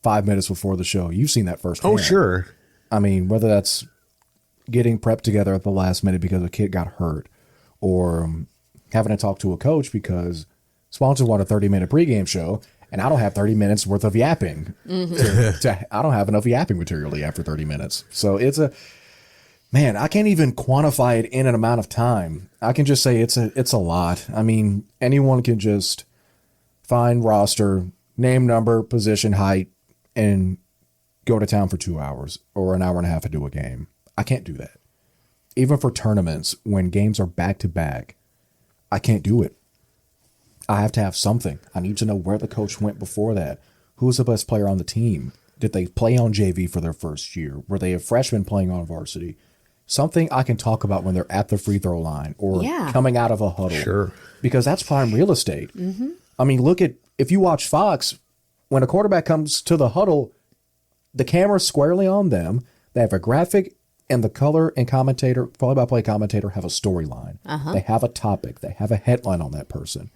5 minutes before the show. You've seen that firsthand. Oh, sure. I mean, whether that's getting prepped together at the last minute because a kid got hurt, or having to talk to a coach because sponsors want a 30-minute pregame show, and I don't have 30 minutes worth of yapping. I don't have enough yapping material after 30 minutes. So I can't even quantify it in an amount of time. I can just say it's a lot. I mean, anyone can just find roster, name, number, position, height, and go to town for 2 hours or an hour and a half to do a game. I can't do that. Even for tournaments, when games are back-to-back, I can't do it. I have to have something. I need to know where the coach went before that. Who was the best player on the team? Did they play on JV for their first year? Were they a freshman playing on varsity? Something I can talk about when they're at the free throw line or coming out of a huddle. Sure. Because that's prime real estate. Mm-hmm. I mean, if you watch Fox, when a quarterback comes to the huddle, the camera's squarely on them. They have a graphic, and the color and commentator, play-by-play commentator, have a storyline. They have a topic. They have a headline on that person.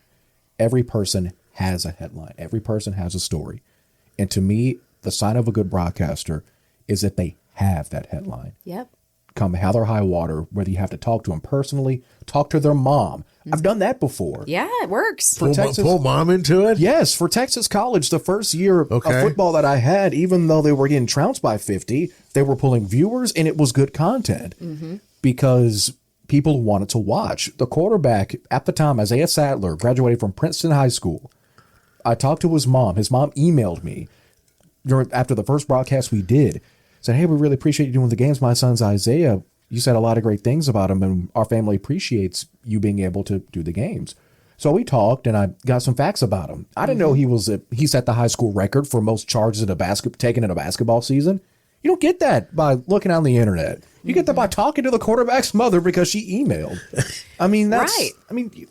Every person has a headline. Every person has a story. And to me, the sign of a good broadcaster is that they have that headline. Yep. Come hell or high water, whether you have to talk to them personally, talk to their mom. I've done that before. Yeah, it works. Pull mom into it? Yes, for Texas College, the first year of football that I had, even though they were getting trounced by 50, they were pulling viewers, and it was good content because people wanted to watch. The quarterback at the time, Isaiah Sadler, graduated from Princeton High School. I talked to his mom. His mom emailed me after the first broadcast we did. Said, hey, we really appreciate you doing the games. My son's Isaiah. You said a lot of great things about him, and our family appreciates you being able to do the games. So we talked, and I got some facts about him. I didn't know he set the high school record for most charges taken in a basketball season. You don't get that by looking on the internet. You get that by talking to the quarterback's mother because she emailed. I mean, that's right. I mean,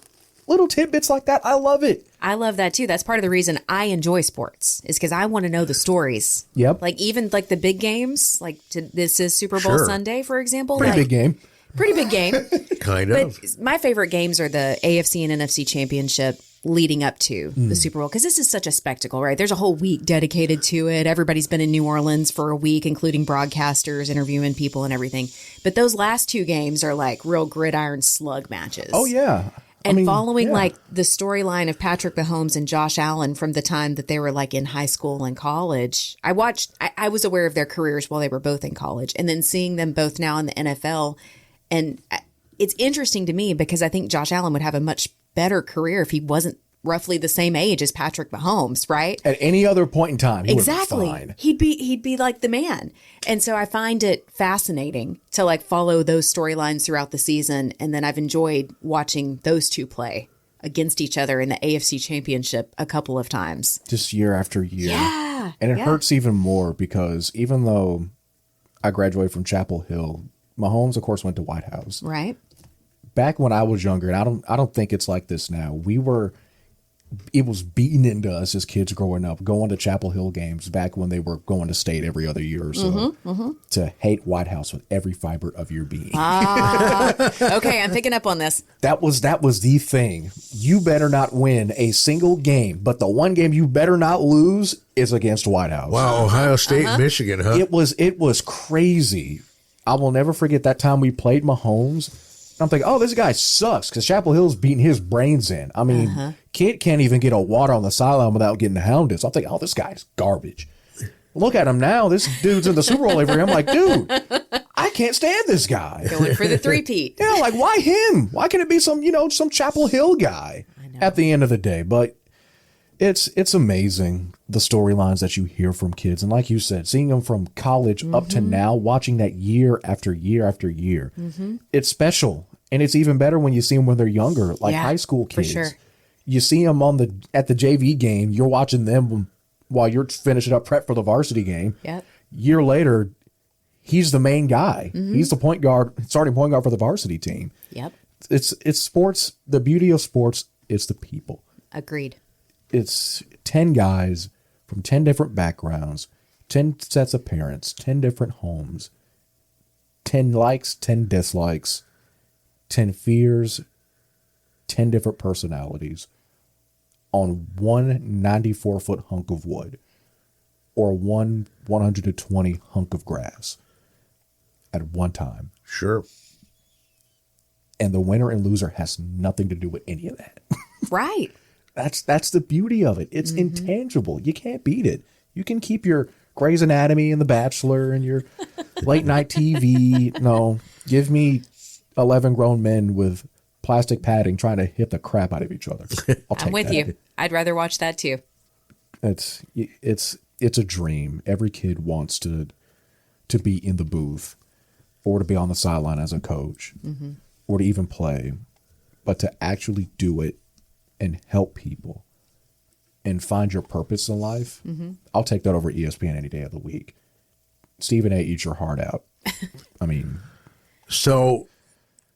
little tidbits like that. I love it. I love that too. That's part of the reason I enjoy sports is because I want to know the stories. Yep. Like even like the big games, like this is Super Bowl Sunday, for example. Pretty big game. Pretty big game. Kind of. But my favorite games are the AFC and NFC championship leading up to the Super Bowl because this is such a spectacle, right? There's a whole week dedicated to it. Everybody's been in New Orleans for a week, including broadcasters, interviewing people and everything. But those last two games are like real gridiron slug matches. Oh, yeah. And following like the storyline of Patrick Mahomes and Josh Allen from the time that they were like in high school and college, I was aware of their careers while they were both in college, and then seeing them both now in the NFL. And it's interesting to me because I think Josh Allen would have a much better career if he wasn't roughly the same age as Patrick Mahomes, right? At any other point in time, he would be fine. He'd be like the man. And so I find it fascinating to like follow those storylines throughout the season. And then I've enjoyed watching those two play against each other in the AFC Championship a couple of times. Just year after year. Yeah. And it hurts even more because even though I graduated from Chapel Hill, Mahomes, of course, went to White House. Right. Back when I was younger, and I don't think it's like this now, we it was beaten into us as kids growing up, going to Chapel Hill games back when they were going to state every other year or so, to hate White House with every fiber of your being. Okay, I'm picking up on this. That was the thing. You better not win a single game, but the one game you better not lose is against White House. Wow, Ohio State and Michigan, huh? It was crazy. I will never forget that time we played Mahomes. I'm thinking, oh, this guy sucks because Chapel Hill's beating his brains in. I mean, kid can't even get a water on the sideline without getting hounded. So I'm thinking, oh, this guy's garbage. Look at him now. This dude's in the Super Bowl every year. I'm like, dude, I can't stand this guy. Going for the three-peat. Yeah, like, why him? Why can't it be some Chapel Hill guy at the end of the day? But it's amazing, the storylines that you hear from kids. And like you said, seeing them from college up to now, watching that year after year after year, it's special. And it's even better when you see them when they're younger, like high school kids. For sure. You see them at the JV game, you're watching them while you're finishing up prep for the varsity game. Yep. Year later, he's the main guy. He's the starting point guard for the varsity team. Yep. It's sports. The beauty of sports is the people. Agreed. It's 10 guys from 10 different backgrounds, 10 sets of parents, 10 different homes, 10 likes, 10 dislikes, 10 fears, 10 different personalities on one 94-foot hunk of wood or one 120 hunk of grass at one time. Sure. And the winner and loser has nothing to do with any of that. Right. That's the beauty of it. It's intangible. You can't beat it. You can keep your Grey's Anatomy and The Bachelor and your late night TV. No, give me 11 grown men with plastic padding trying to hit the crap out of each other. I'm with you. I'd rather watch that too. It's a dream. Every kid wants to be in the booth or to be on the sideline as a coach or to even play, but to actually do it and help people and find your purpose in life. I'll take that over ESPN any day of the week. Stephen A. eats your heart out. I mean, so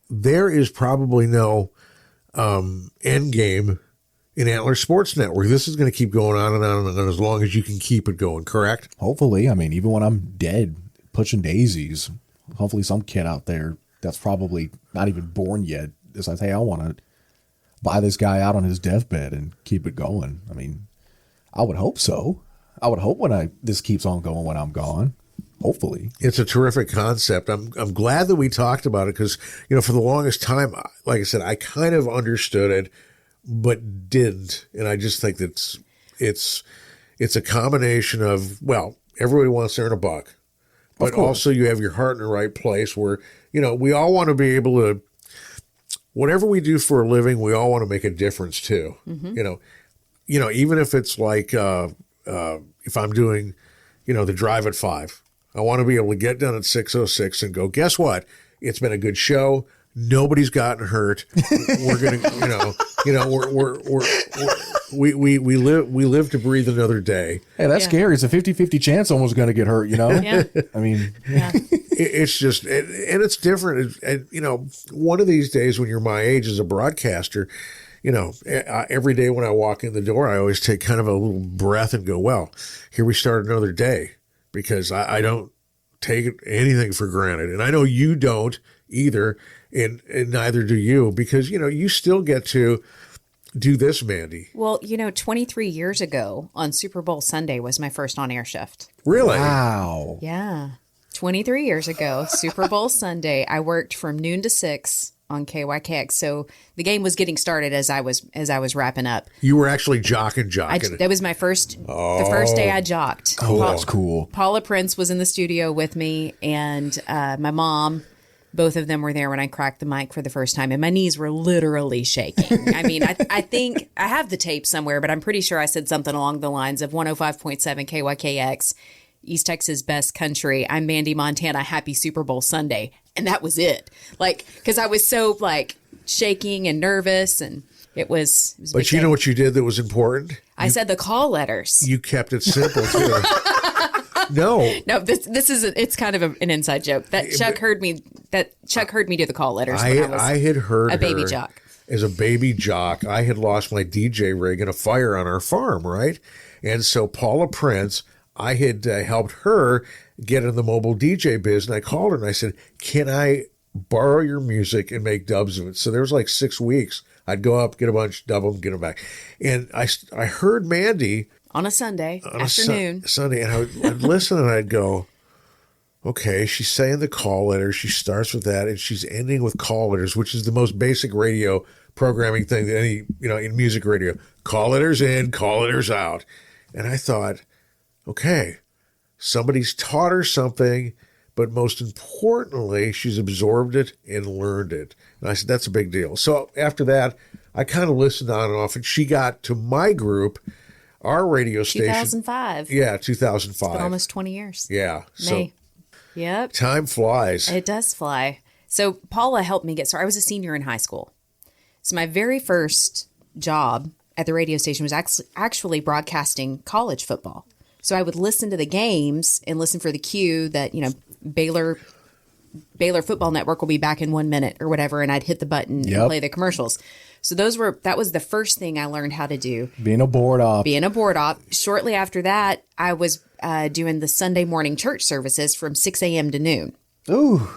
there is probably no end game in Antler Sports Network. This is going to keep going on and on and on as long as you can keep it going, correct? Hopefully. I mean, even when I'm dead, pushing daisies, hopefully some kid out there that's probably not even born yet decides, hey, I want to buy this guy out on his deathbed and keep it going. I mean, I would hope so. I would hope this keeps on going when I'm gone. Hopefully. It's a terrific concept. I'm glad that we talked about it because, for the longest time, like I said, I kind of understood it, but didn't. And I just think that it's a combination of, well, everybody wants to earn a buck, but also you have your heart in the right place where, we all want to be able to, whatever we do for a living, we all want to make a difference too. Even if it's like, if I'm doing, the drive at 5, I want to be able to get done at 6:06 and go, guess what? It's been a good show. Nobody's gotten hurt. We're going to, we live to breathe another day. Hey, that's scary. It's a 50-50 chance someone's going to get hurt, Yeah. I mean, it's just, and it's different. One of these days when you're my age as a broadcaster, every day when I walk in the door, I always take kind of a little breath and go, well, here we start another day, because I don't take anything for granted. And I know you don't either, and neither do you, because, you still get to do this, Mandee. Well, 23 years ago on Super Bowl Sunday was my first on-air shift. Really? Wow. Yeah. 23 years ago, Super Bowl Sunday, I worked from noon to 6 on KYKX. So the game was getting started as I was wrapping up. You were actually jocking. That was my the first day I jocked. Oh, that's cool. Paula Prince was in the studio with me, and my mom. Both of them were there when I cracked the mic for the first time, and my knees were literally shaking. I mean, I think I have the tape somewhere, but I'm pretty sure I said something along the lines of 105.7 KYKX, East Texas best country. I'm Mandee Montana. Happy Super Bowl Sunday. And that was it. Because I was so shaking and nervous, and it was but you know what you did that was important? I said the call letters. You kept it simple too. No, this is it's kind of an inside joke that Chuck heard me do the call letters. I had heard a baby jock. as a baby jock, I had lost my DJ rig in a fire on our farm, right? And so Paula Prince, I had helped her get in the mobile DJ biz, and I called her and I said, can I borrow your music and make dubs of it? So there was like 6 weeks. I'd go up, get a bunch, dub them, get them back. And I heard Mandee on a Sunday afternoon. Sunday, and I'd listen and I'd go, okay, she's saying the call letters. She starts with that, and she's ending with call letters, which is the most basic radio programming thing that any, in music radio. Call letters in, call letters out. And I thought, okay, somebody's taught her something, but most importantly, she's absorbed it and learned it. And I said, that's a big deal. So after that, I kind of listened on and off, and she got to my group, our radio station. 2005. Yeah, 2005. It's been almost 20 years. Yeah. May. Yep. Time flies. It does fly. So Paula helped me get started. I was a senior in high school. So my very first job at the radio station was actually broadcasting college football. So I would listen to the games and listen for the cue that, Baylor Football Network will be back in 1 minute or whatever, and I'd hit the button and play the commercials. So that was the first thing I learned how to do. Being a board op. Shortly after that, I was doing the Sunday morning church services from 6 a.m. to noon. Ooh.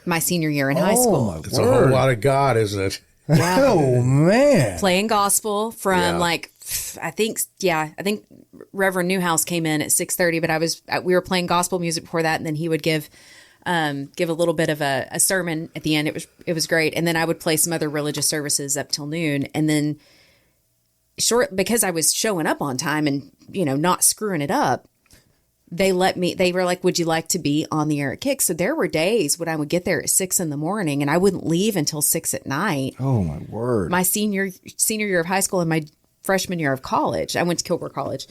My senior year in high school. It's a whole lot of God, isn't it? Yeah. Oh, man. Playing gospel from I think Reverend Newhouse came in at 6:30, but we were playing gospel music before that, and then he would give a little bit of a sermon at the end. It was great. And then I would play some other religious services up till noon. And then because I was showing up on time and, not screwing it up, they were like, would you like to be on the air at Kick? So there were days when I would get there at 6 a.m. and I wouldn't leave until 6 p.m. Oh, my word. My senior year of high school and my freshman year of college. I went to Kilgore College.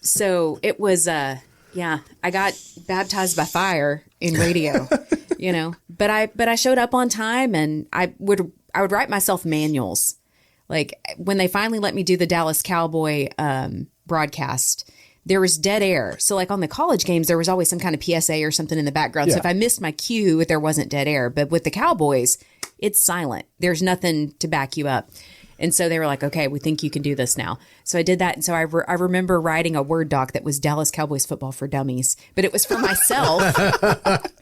So it was, I got baptized by fire in radio, but I showed up on time, and I would write myself manuals. Like when they finally let me do the Dallas Cowboy broadcast, there was dead air. So like on the college games, there was always some kind of PSA or something in the background. Yeah. So if I missed my cue, there wasn't dead air. But with the Cowboys, it's silent. There's nothing to back you up. And so they were like, okay, we think you can do this now. So I did that. And so I remember writing a Word doc that was Dallas Cowboys football for dummies, but it was for myself.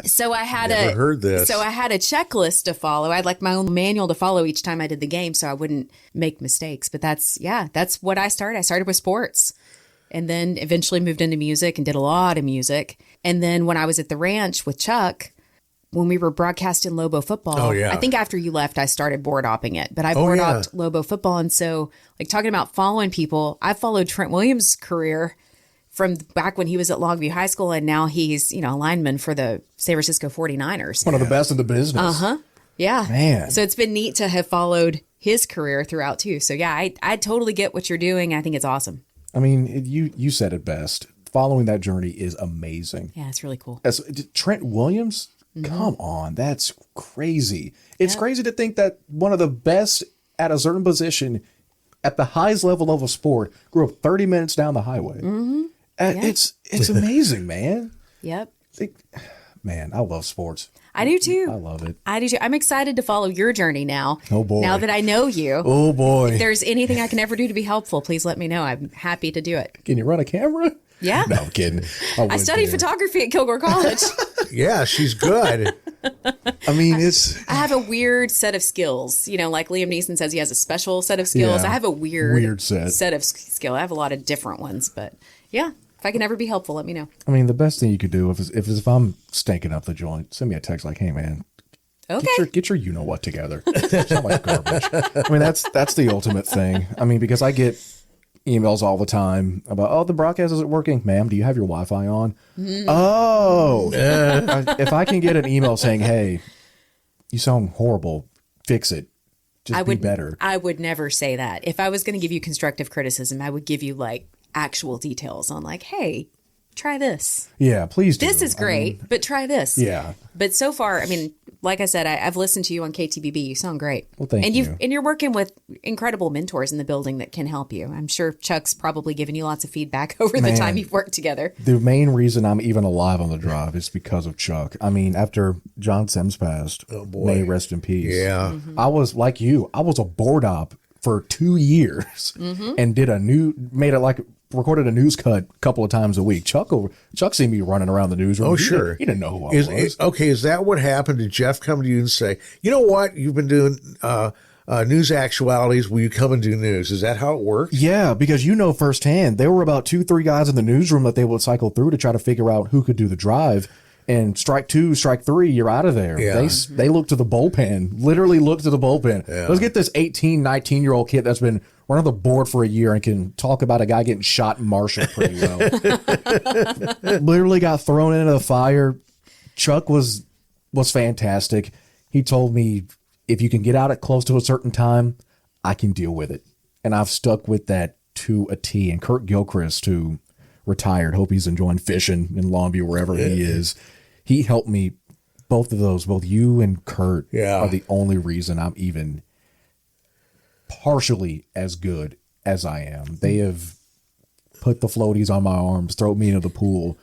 So I had heard this. So I had a checklist to follow. I had like my own manual to follow each time I did the game, so I wouldn't make mistakes. But that's what I started. I started with sports, and then eventually moved into music and did a lot of music. And then when I was at the ranch with Chuck, when we were broadcasting Lobo football, I think after you left, I started board opping it, but I board opped Lobo football. And so like talking about following people, I followed Trent Williams' career from back when he was at Longview High School. And now he's, a lineman for the San Francisco 49ers. One of the best in the business. Uh-huh. Yeah. Man. So it's been neat to have followed his career throughout too. So yeah, I totally get what you're doing. I think it's awesome. I mean, you said it best. Following that journey is amazing. Yeah, it's really cool. As Trent Williams, come on, that's crazy. It's crazy to think that one of the best at a certain position at the highest level of a sport grew up 30 minutes down the highway. Mm-hmm. It's amazing, man. Yep. Man, I love sports. I do too. I love it. I do too. I'm excited to follow your journey now. Oh boy. Now that I know you. Oh boy. If there's anything I can ever do to be helpful, please let me know. I'm happy to do it. Can you run a camera? Yeah. No, I'm kidding. I studied photography at Kilgore College. Yeah, she's good. I mean, I have a weird set of skills. Like Liam Neeson says he has a special set of skills. Yeah. I have a weird set of skill. I have a lot of different ones, but yeah. If I can ever be helpful, let me know. I mean, the best thing you could do if I'm stinking up the joint, send me a text like, "Hey, man, okay, get your you know what together." It's not like garbage. I mean, that's the ultimate thing. I mean, because I get emails all the time about, "Oh, the broadcast isn't working, ma'am. Do you have your Wi-Fi on?" Mm-hmm. Oh, if I can get an email saying, "Hey, you sound horrible. Fix it. Just be better." I would never say that. If I was going to give you constructive criticism, I would give you like actual details on like, hey, try this. Yeah, please do. This is great, but try this. Yeah. But so far, I mean, like I said, I've listened to you on KTBB. You sound great. Well, thank and you. And you're working with incredible mentors in the building that can help you. I'm sure Chuck's probably given you lots of feedback over the time you've worked together. The main reason I'm even alive on the drive is because of Chuck. I mean, after John Sims passed, may he rest in peace. Yeah. I was like you. I was a board op for 2 years and recorded a news cut a couple of times a week. Chuck seen me running around the newsroom. Oh, sure. He didn't know who I was. Is that what happened? Did Jeff come to you and say, you know what? You've been doing news actualities. Will you come and do news? Is that how it works? Yeah, because firsthand, there were about 2-3 guys in the newsroom that they would cycle through to try to figure out who could do the drive. And strike 2, strike 3, you're out of there. Yeah. They look to the bullpen, literally look to the bullpen. Yeah. Let's get this 18, 19-year-old kid that's been running the board for a year and can talk about a guy getting shot in Marshall pretty well. Literally got thrown into the fire. Chuck was fantastic. He told me, if you can get out at close to a certain time, I can deal with it. And I've stuck with that to a T. And Kurt Gilchrist, who retired, hope he's enjoying fishing in Longview, wherever he is. He helped me. Both you and Kurt are the only reason I'm even partially as good as I am. They have put the floaties on my arms, thrown me into the pool,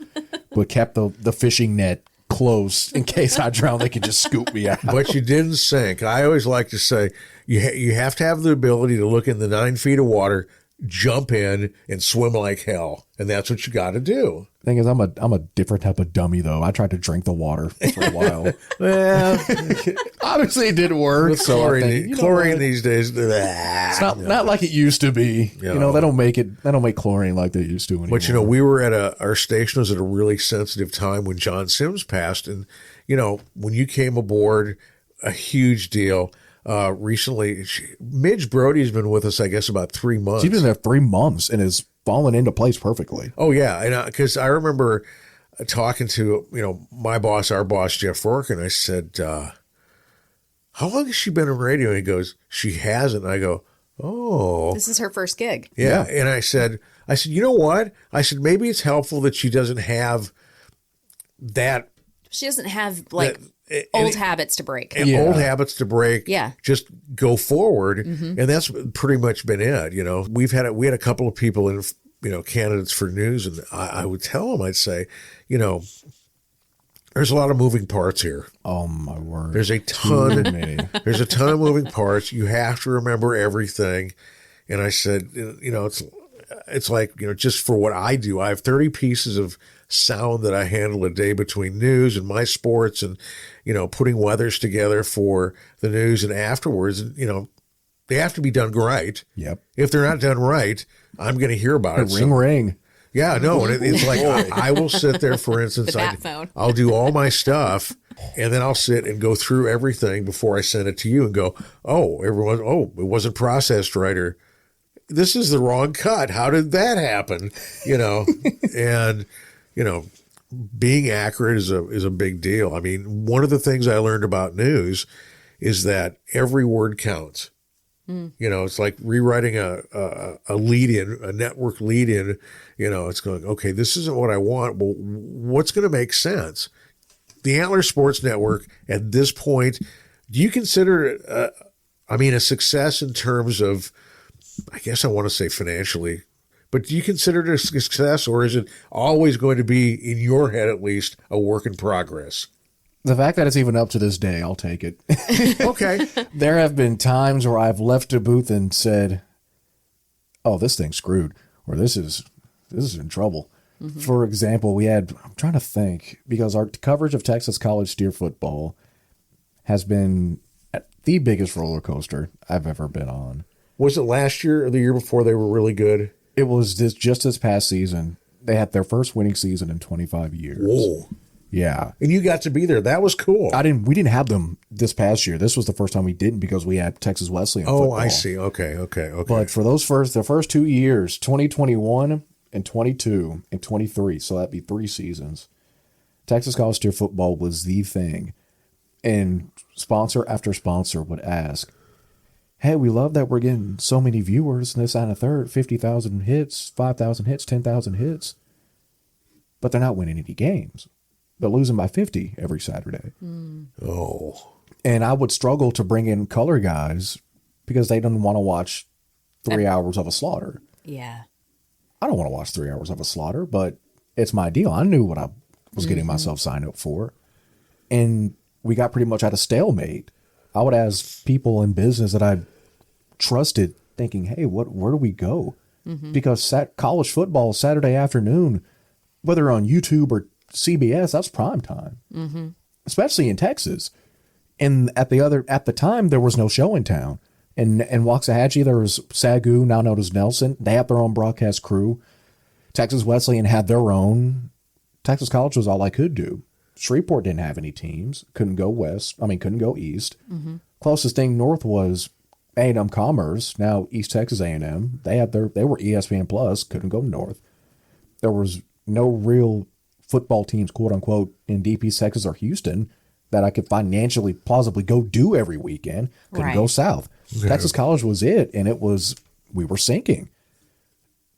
but kept the fishing net close in case I drown. They could just scoop me out. But you didn't sink. I always like to say you have to have the ability to look in the 9 feet of water, jump in, and swim like hell. And that's what you got to do. Thing is, I'm a different type of dummy, though. I tried to drink the water for a while. Well, obviously it didn't work. with So chlorine these days, it's not like it used to be. Yeah. They don't make chlorine like they used to anymore. But we were at our station was at a really sensitive time when John Sims passed, and when you came aboard, a huge deal. Recently, Midge Brody's been with us, I guess, about 3 months. She's been there 3 months and has fallen into place perfectly. Oh yeah, and because I remember talking to my boss, our boss, Jeff Rourke, and I said, "How long has she been in radio?" And he goes, "She hasn't." And I go, "Oh, This is her first gig. yeah." And I said, "You know what?" I said, "Maybe it's helpful that she doesn't have that." She doesn't have old habits to break. And old habits to break. Yeah. Just go forward. And that's pretty much been it. We had a couple of people in, candidates for news, and I would tell them, I'd say, there's a lot of moving parts here. Oh my word. There's a ton many. There's a ton of moving parts. You have to remember everything. And I said, it's like, just for what I do, I have 30 pieces of sound that I handle a day between news and my sports and, putting weathers together for the news and afterwards. And, they have to be done right. Yep. If they're not done right, I'm going to hear about it. Ring. Yeah, no. And it's like, I will sit there, for instance, The bat phone. I'll do all my stuff, and then I'll sit and go through everything before I send it to you and go, it wasn't processed right, or this is the wrong cut. How did that happen? And, being accurate is a big deal. I mean, one of the things I learned about news is that every word counts. It's like rewriting a lead-in, a network lead-in. It's going, okay, this isn't what I want. Well, what's going to make sense? The Antler Sports Network, at this point, do you consider it, a success in terms of, I guess I want to say financially, but do you consider it a success, or is it always going to be, in your head at least, a work in progress? The fact that it's even up to this day, I'll take it. Okay. There have been times where I've left a booth and said, "Oh, this thing's screwed," or "This is in trouble." For example, I'm trying to think, because our coverage of Texas college steer football has been the biggest roller coaster I've ever been on. Was it last year or the year before they were really good? It was just this past season. They had their first winning season in 25 years. Whoa. Yeah. And you got to be there. That was cool. We didn't have them this past year. This was the first time we didn't, because we had Texas Wesleyan football. I see. Okay. But for the first 2 years, 2021 and 22 and 23, so that'd be 3 seasons, Texas college steer football was the thing. And sponsor after sponsor would ask, "Hey, we love that we're getting so many viewers, and this and a third, 50,000 hits, 5,000 hits, 10,000 hits, but they're not winning any games. They're losing by 50 every Saturday. Oh. And I would struggle to bring in color guys because they don't want to watch 3 hours of a slaughter. Yeah. I don't want to watch 3 hours of a slaughter, but it's my deal. I knew what I was getting myself signed up for. And we got pretty much at a stalemate. I would ask people in business that I trusted, thinking, hey, where do we go? Because college football Saturday afternoon, whether on YouTube or CBS, that's prime time, especially in Texas. And at the time, there was no show in town. In Waxahachie, there was Sagu, now known as Nelson. They had their own broadcast crew. Texas Wesleyan had their own. Texas College was all I could do. Shreveport didn't have any teams. Couldn't go east. Closest thing north was A&M Commerce, now East Texas A&M. They were ESPN Plus. Couldn't go north. There was no real football teams, quote unquote, in Deep East Texas or Houston that I could financially plausibly go do every weekend. Couldn't go south. Yeah. Texas College was it, and we were sinking.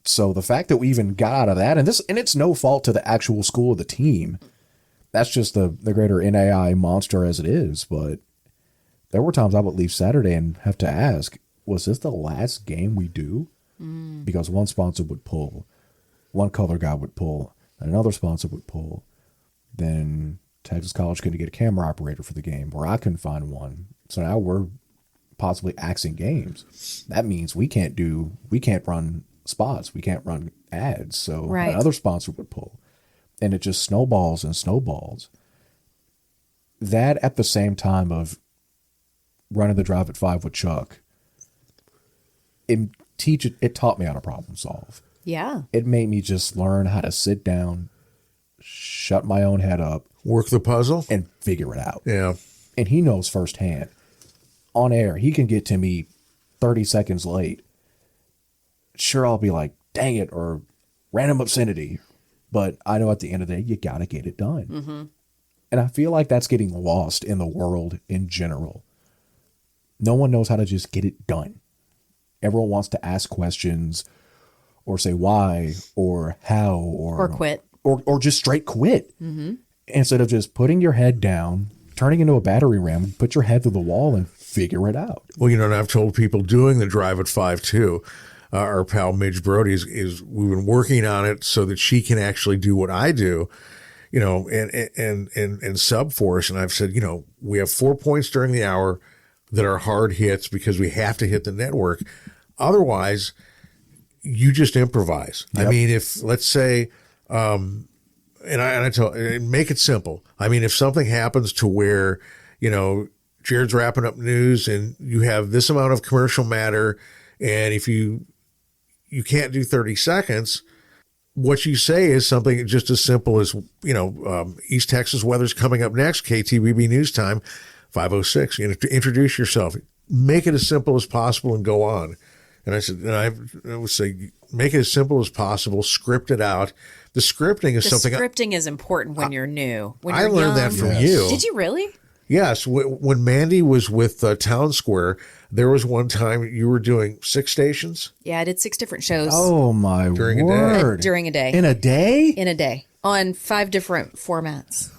So the fact that we even got out of that, and it's no fault to the actual school or the team. That's just the greater NAI monster as it is. But there were times I would leave Saturday and have to ask, was this the last game we do? Because one sponsor would pull, one color guy would pull, and another sponsor would pull. Then Texas College couldn't get a camera operator for the game, where I couldn't find one. So now we're possibly axing games. That means we can't run spots. We can't run ads. So another sponsor would pull. And it just snowballs and snowballs. That at the same time of running the Drive at 5 with Chuck, it taught me how to problem solve. Yeah. It made me just learn how to sit down, shut my own head up, work the puzzle, and figure it out. Yeah. And he knows firsthand. On air, he can get to me 30 seconds late. Sure, I'll be like, dang it, or random obscenity. But I know at the end of the day, you got to get it done. And I feel like that's getting lost in the world in general. No one knows how to just get it done. Everyone wants to ask questions or say why or how or quit. Or just straight quit. Instead of just putting your head down, turning into a battery ram, put your head through the wall and figure it out. Well, and I've told people doing the Drive at 5 too. Our pal Midge Brody is we've been working on it so that she can actually do what I do, and sub for us. And I've said, we have 4 points during the hour that are hard hits because we have to hit the network. Otherwise, you just improvise. Yep. I mean, if let's say, and I tell, make it simple. I mean, if something happens to where, Jared's wrapping up news and you have this amount of commercial matter, and if you can't do 30 seconds, what you say is something just as simple as, East Texas weather's coming up next, KTBB News Time, 5:06. You have to introduce yourself. Make it as simple as possible and go on. And I said, I would say, make it as simple as possible, script it out. The scripting is important when you're new. When I you're learned young. that from you. Did you really? Yes. When Mandee was with Talon Square, there was one time you were doing 6 stations. Yeah, I did 6 different shows. Oh, my word. During a day. In a day? In a day. On 5 different formats.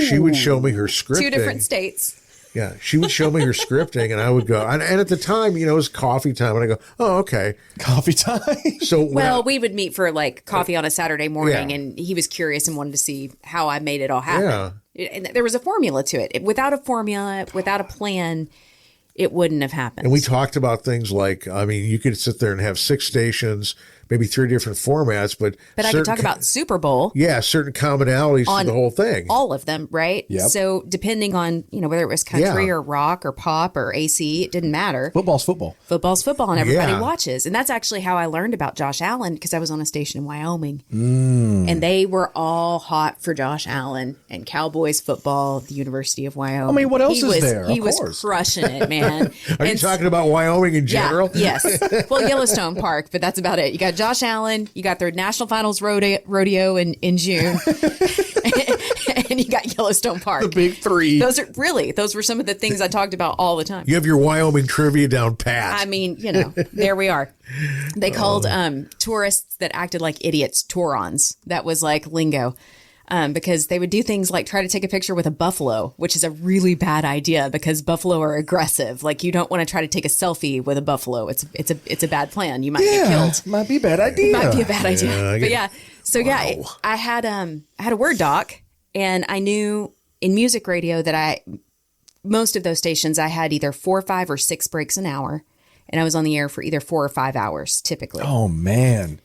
She would show me her scripting. 2 different states. Yeah, she would show me her scripting, and I would go. And at the time, it was coffee time, and I go, "Oh, okay, coffee time." So we would meet for like coffee on a Saturday morning, and he was curious and wanted to see how I made it all happen. Yeah. And there was a formula to it. Without a formula, without a plan, it wouldn't have happened. And we talked about things like, you could sit there and have 6 stations, maybe 3 different formats, but I could talk about Super Bowl. Yeah, certain commonalities to the whole thing. All of them, right? Yep. So depending on, whether it was country or rock or pop or AC, it didn't matter. Football's football. Football's football, and everybody watches. And that's actually how I learned about Josh Allen, because I was on a station in Wyoming. And they were all hot for Josh Allen and Cowboys football, the University of Wyoming. I mean, what else is there? He was crushing it, man. Are you talking about Wyoming in general? Yeah, yes. Well, Yellowstone Park, but that's about it. You got Josh Allen, you got their National Finals rodeo in June, and you got Yellowstone Park. The big 3. Those were some of the things I talked about all the time. You have your Wyoming trivia down pat. I mean, there we are. They called tourists that acted like idiots Tourons. That was like lingo. because they would do things like try to take a picture with a buffalo, which is a really bad idea because buffalo are aggressive. Like you don't want to try to take a selfie with a buffalo. It's a bad plan. You might get killed. Might be a bad idea. Might be a bad idea. But yeah. So yeah, I had a Word doc, and I knew in music radio that most of those stations I had either 4, 5, or 6 breaks an hour, and I was on the air for either 4 or 5 hours typically. Oh man.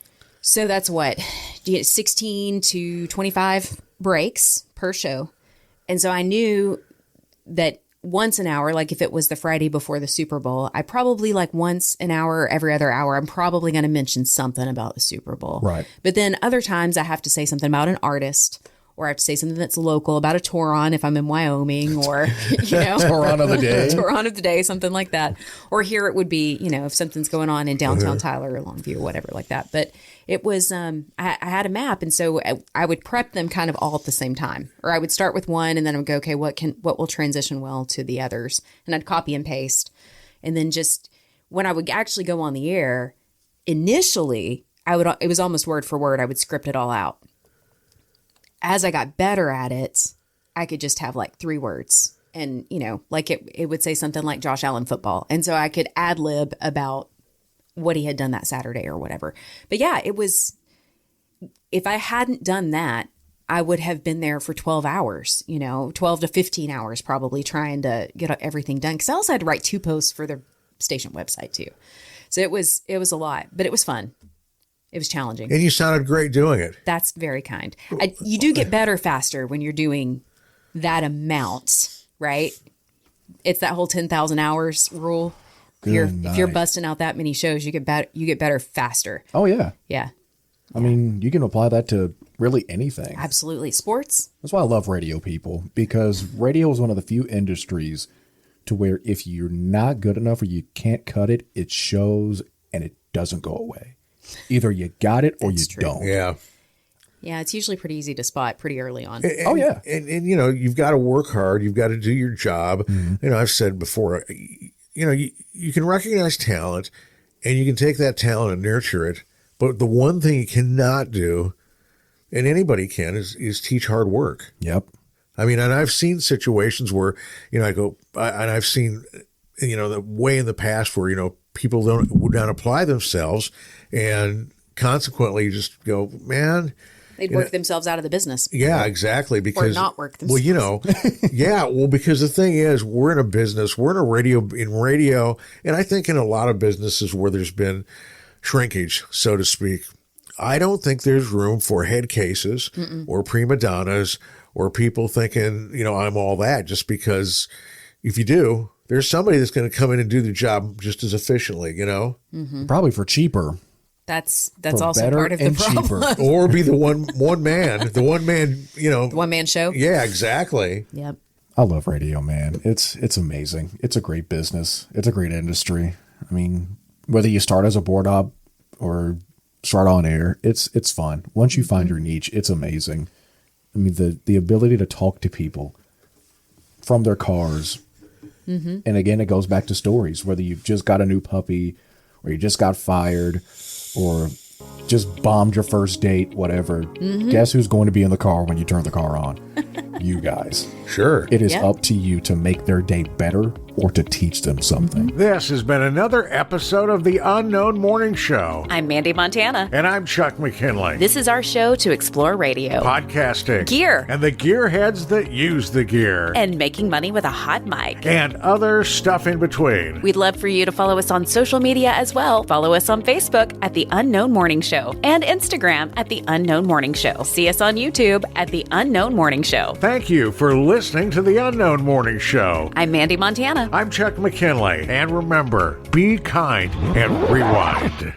So that's what, you get 16 to 25 breaks per show. And so I knew that once an hour, like if it was the Friday before the Super Bowl, I probably like once an hour or every other hour, I'm probably going to mention something about the Super Bowl. Right. But then other times I have to say something about an artist, or I have to say something that's local about a Toron if I'm in Wyoming, or, Toron of the day. Toron of the day, something like that. Or here it would be, if something's going on in downtown Tyler or Longview or whatever like that. But it was, I had a map. And so I would prep them kind of all at the same time. Or I would start with one and then I would go, okay, what will transition well to the others? And I'd copy and paste. And then just when I would actually go on the air, initially, it was almost word for word. I would script it all out. As I got better at it, I could just have like 3 words and, like it would say something like Josh Allen football. And so I could ad lib about what he had done that Saturday or whatever. But yeah, if I hadn't done that, I would have been there for 12 hours, 12 to 15 hours, probably trying to get everything done. Cause I also had to write 2 posts for the station website too. So it was a lot, but it was fun. It was challenging. And you sounded great doing it. That's very kind. You do get better faster when you're doing that amount, right? It's that whole 10,000 hours rule. If you're busting out that many shows, you get better faster. Oh yeah. Yeah. I mean, you can apply that to really anything. Absolutely. Sports. That's why I love radio, people, because radio is one of the few industries to where if you're not good enough or you can't cut it, it shows and it doesn't go away. Either you got it or you don't. Yeah. Yeah, it's usually pretty easy to spot pretty early on. And, And you've got to work hard. You've got to do your job. Mm-hmm. I've said before, you can recognize talent and you can take that talent and nurture it. But the one thing you cannot do, and anybody can, is teach hard work. Yep. I mean, and I've seen situations where, I've seen, the way in the past where, people would not apply themselves and consequently just go, man. They'd work themselves out of the business. Yeah, exactly. Because, or not work themselves. Well, because the thing is, we're in a business, we're in radio, and I think in a lot of businesses where there's been shrinkage, so to speak, I don't think there's room for head cases or prima donnas or people thinking, I'm all that, just because if you do, there's somebody that's going to come in and do the job just as efficiently, Mm-hmm. Probably for cheaper. That's also part of the problem. Or be the one man, the one man show. Yeah, exactly. Yep. I love radio, man. It's amazing. It's a great business. It's a great industry. I mean, whether you start as a board op or start on air, it's fun. Once you find your niche, it's amazing. I mean, the ability to talk to people from their cars. Mm-hmm. And again, it goes back to stories, whether you've just got a new puppy or you just got fired or just bombed your first date, whatever. Mm-hmm. Guess who's going to be in the car when you turn the car on? You guys. Sure. It is up to you to make their day better or to teach them something. This has been another episode of The Unknown Morning Show. I'm Mandee Montana. And I'm Chuck McKinley. This is our show to explore radio, podcasting, gear, and the gearheads that use the gear, and making money with a hot mic, and other stuff in between. We'd love for you to follow us on social media as well. Follow us on Facebook at The Unknown Morning Show and Instagram at The Unknown Morning Show. See us on YouTube at The Unknown Morning Show. Thank you for listening to The Unknown Morning Show. I'm Mandee Montana. I'm Chuck McKinley. And remember, be kind and rewind.